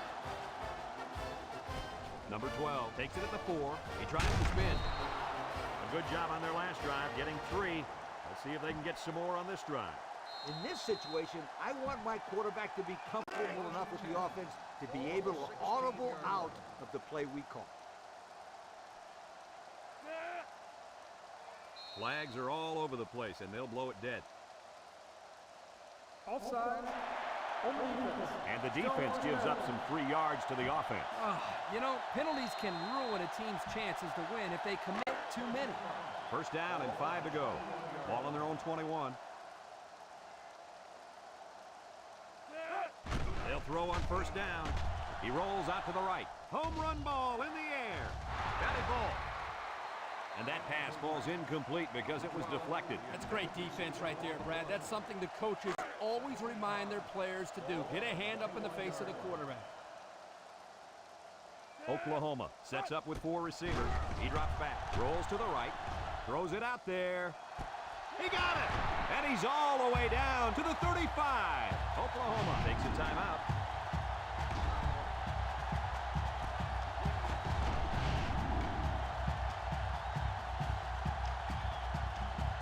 Number 12 takes it at the 4. He tries to spin. A good job on their last drive, getting 3. Let's see if they can get some more on this drive. In this situation, I want my quarterback to be comfortable enough with the offense to be able to audible out of the play we call. Flags are all over the place, and they'll blow it dead. Offside. On the defense. And the defense gives up some 3 yards to the offense. You know, penalties can ruin a team's chances to win if they commit too many. First down and 5 to go. Ball on their own 21. They'll throw on first down. He rolls out to the right. Home run ball in the air. Got it ball. And that pass falls incomplete because it was deflected. That's great defense right there, Brad. That's something the coaches always remind their players to do. Get a hand up in the face of the quarterback. Oklahoma sets up with 4 receivers. He drops back, rolls to the right, throws it out there. He got it! And he's all the way down to the 35. Oklahoma takes a timeout.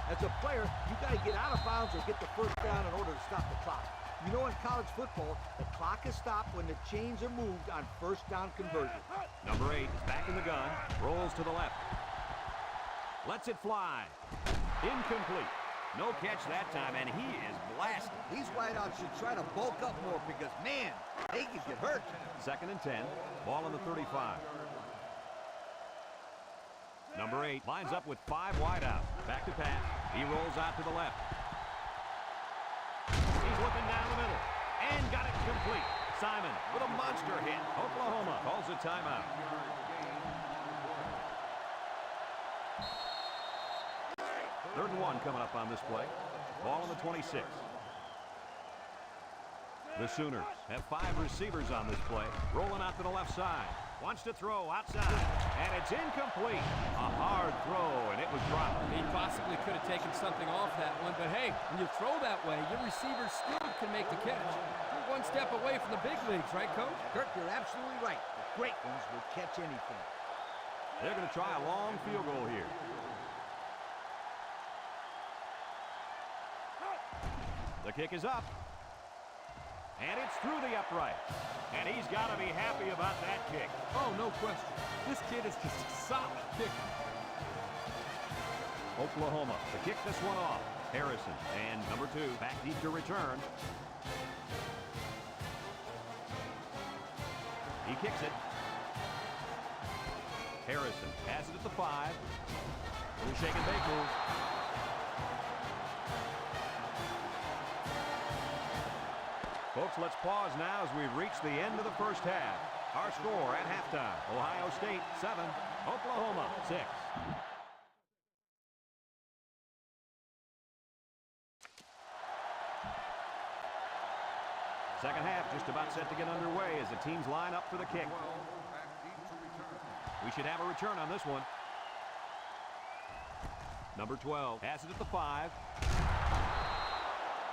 As a player, you got to get out of bounds or get the first down in order to stop the clock. You know, in college football, the clock is stopped when the chains are moved on first down conversion. Number 8 is back in the gun, rolls to the left. Lets it fly. Incomplete. No catch that time, and he is blasted. These wideouts should try to bulk up more because, man, they can get hurt. Second and 10. Ball on the 35. Number 8 lines up with 5 wideouts. Back to pass. He rolls out to the left. He's looking down the middle. And got it complete. Simon with a monster hit. Oklahoma calls a timeout. Third and 1 coming up on this play. Ball on the 26. The Sooners have 5 receivers on this play. Rolling out to the left side. Wants to throw outside, and it's incomplete. A hard throw, and it was dropped. He possibly could have taken something off that one, but hey, when you throw that way, your receiver still can make the catch. You're one step away from the big leagues, right, Coach? Kirk, you're absolutely right. The great ones will catch anything. They're going to try a long field goal here. The kick is up. And it's through the upright. And he's got to be happy about that kick. Oh, no question. This kid is just a solid kicker. Oklahoma to kick this one off. Harrison and number 2 back deep to return. He kicks it. Harrison has it at the 5. Little shake and bake move. Folks, let's pause now as we've reached the end of the first half. Our score at halftime, Ohio State 7, Oklahoma 6. Second half just about set to get underway as the teams line up for the kick. We should have a return on this one. Number 12 has it at the 5.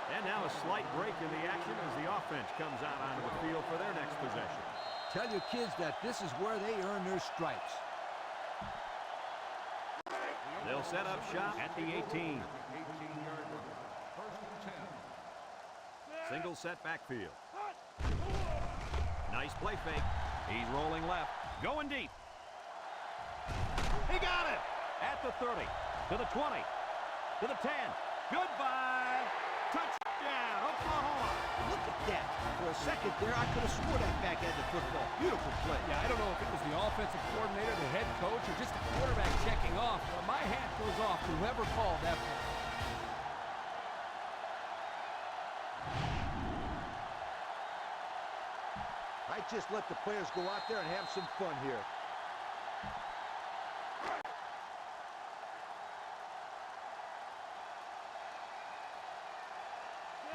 And now a slight break in the action as the offense comes out onto the field for their next possession. Tell your kids that this is where they earn their stripes. They'll set up shop at the 18. Single set backfield. Nice play fake. He's rolling left. Going deep. He got it! At the 30. To the 20. To the 10. Goodbye! Touchdown, Oklahoma! Look at that. For a second there, I could have swore that back end of football. Beautiful play. Yeah, I don't know if it was the offensive coordinator, the head coach, or just the quarterback checking off, but my hat goes off to whoever called that play. I just let the players go out there and have some fun here.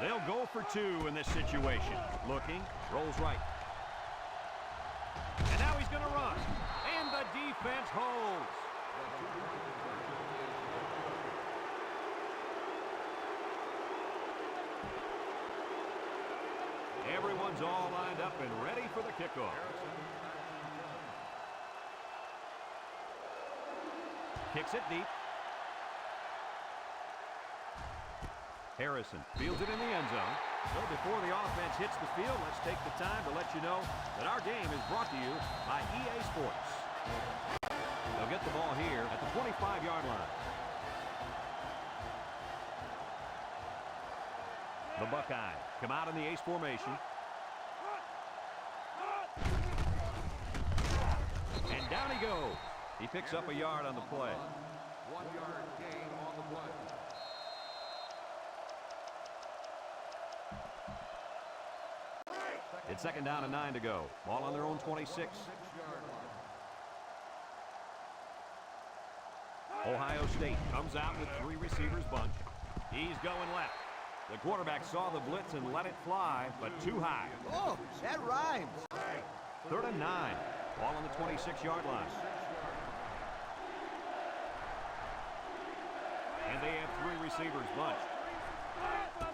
They'll go for 2 in this situation. Looking, rolls right. And now he's going to run. And the defense holds. Everyone's all lined up and ready for the kickoff. Kicks it deep. Harrison fields it in the end zone. So before the offense hits the field, let's take the time to let you know that our game is brought to you by EA Sports. They'll get the ball here at the 25-yard line. The Buckeyes come out in the ace formation. And down he goes. He picks up a yard on the play. 1-yard gain on the play. It's second down and 9 to go. Ball on their own 26. Ohio State comes out with 3 receivers bunch. He's going left. The quarterback saw the blitz and let it fly, but too high. Oh, that rhymes. Third and 9. Ball on the 26-yard line. And they have 3 receivers bunched.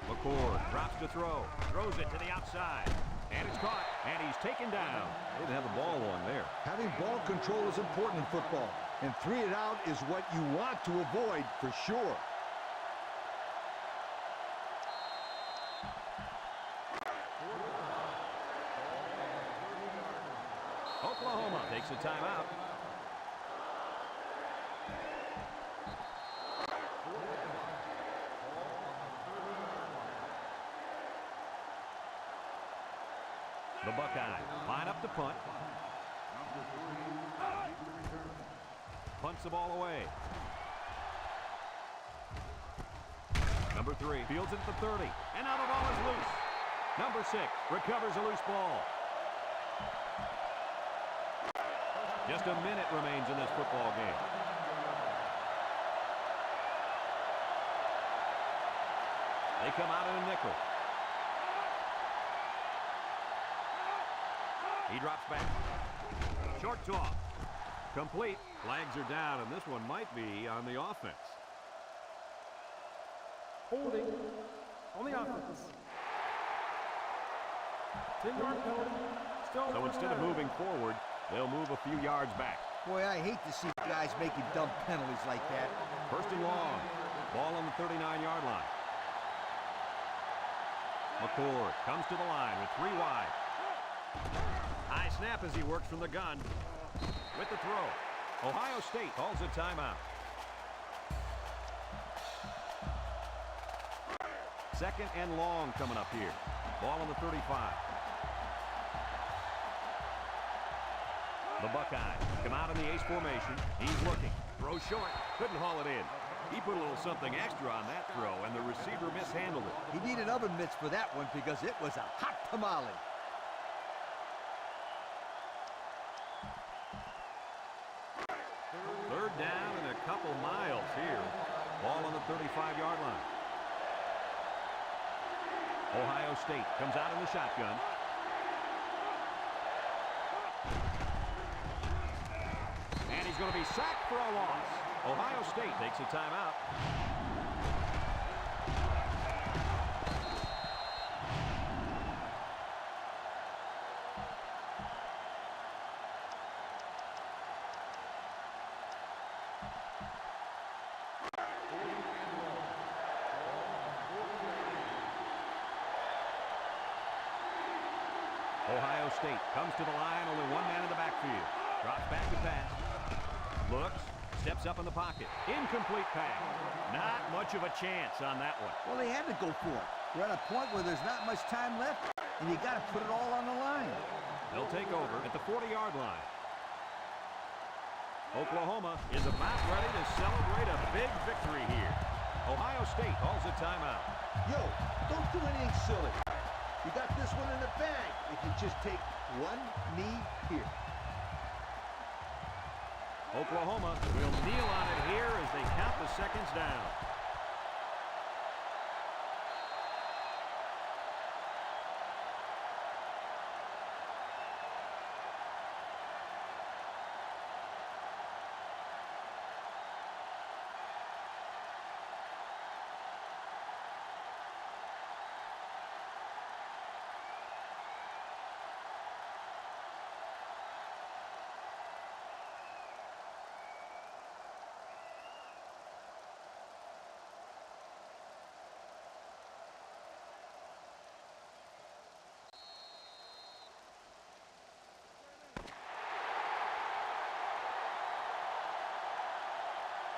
McCord drops to throw. Throws it to the outside. And it's caught. And he's taken down. They didn't have the ball one there. Having ball control is important in football. And 3 and out is what you want to avoid for sure. Oklahoma takes a timeout. The Buckeyes line up to punt. Punts the ball away. Number 3 fields it at the 30. And now the ball is loose. Number 6 recovers a loose ball. Just a minute remains in this football game. They come out in a nickel. He drops back. Short toss. Complete. Flags are down, and this one might be on the offense. Holding on the offense. 10-yard penalty. So instead of moving forward, they'll move a few yards back. Boy, I hate to see guys making dumb penalties like that. First and long. Ball on the 39-yard line. McCord comes to the line with 3 wide. High snap as he works from the gun. With the throw. Ohio State calls a timeout. Second and long coming up here. Ball on the 35. The Buckeyes come out in the ace formation. He's looking. Throw short. Couldn't haul it in. He put a little something extra on that throw, and the receiver mishandled it. He needed oven mitts for that one because it was a hot tamale. Third down and a couple miles here. Ball on the 35-yard line. Ohio State comes out in the shotgun. And he's going to be sacked for a loss. Ohio State takes a timeout. Ohio State comes to the line, only one man in the backfield. Drops back to pass. Looks, steps up in the pocket. Incomplete pass. Not much of a chance on that one. Well, they had to go for it. We're at a point where there's not much time left, and you got to put it all on the line. They'll take over at the 40-yard line. Oklahoma is about ready to celebrate a big victory here. Ohio State calls a timeout. Yo, don't do anything silly. You got this one in the bag. If you just take one knee here. Oklahoma will kneel on it here as they count the seconds down.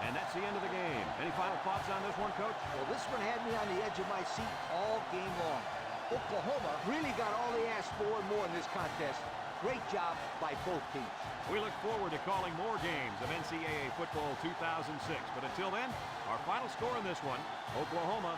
And that's the end of the game. Any final thoughts on this one, Coach? Well, this one had me on the edge of my seat all game long. Oklahoma really got all they asked for and more in this contest. Great job by both teams. We look forward to calling more games of NCAA football 2006. But until then, our final score in this one, Oklahoma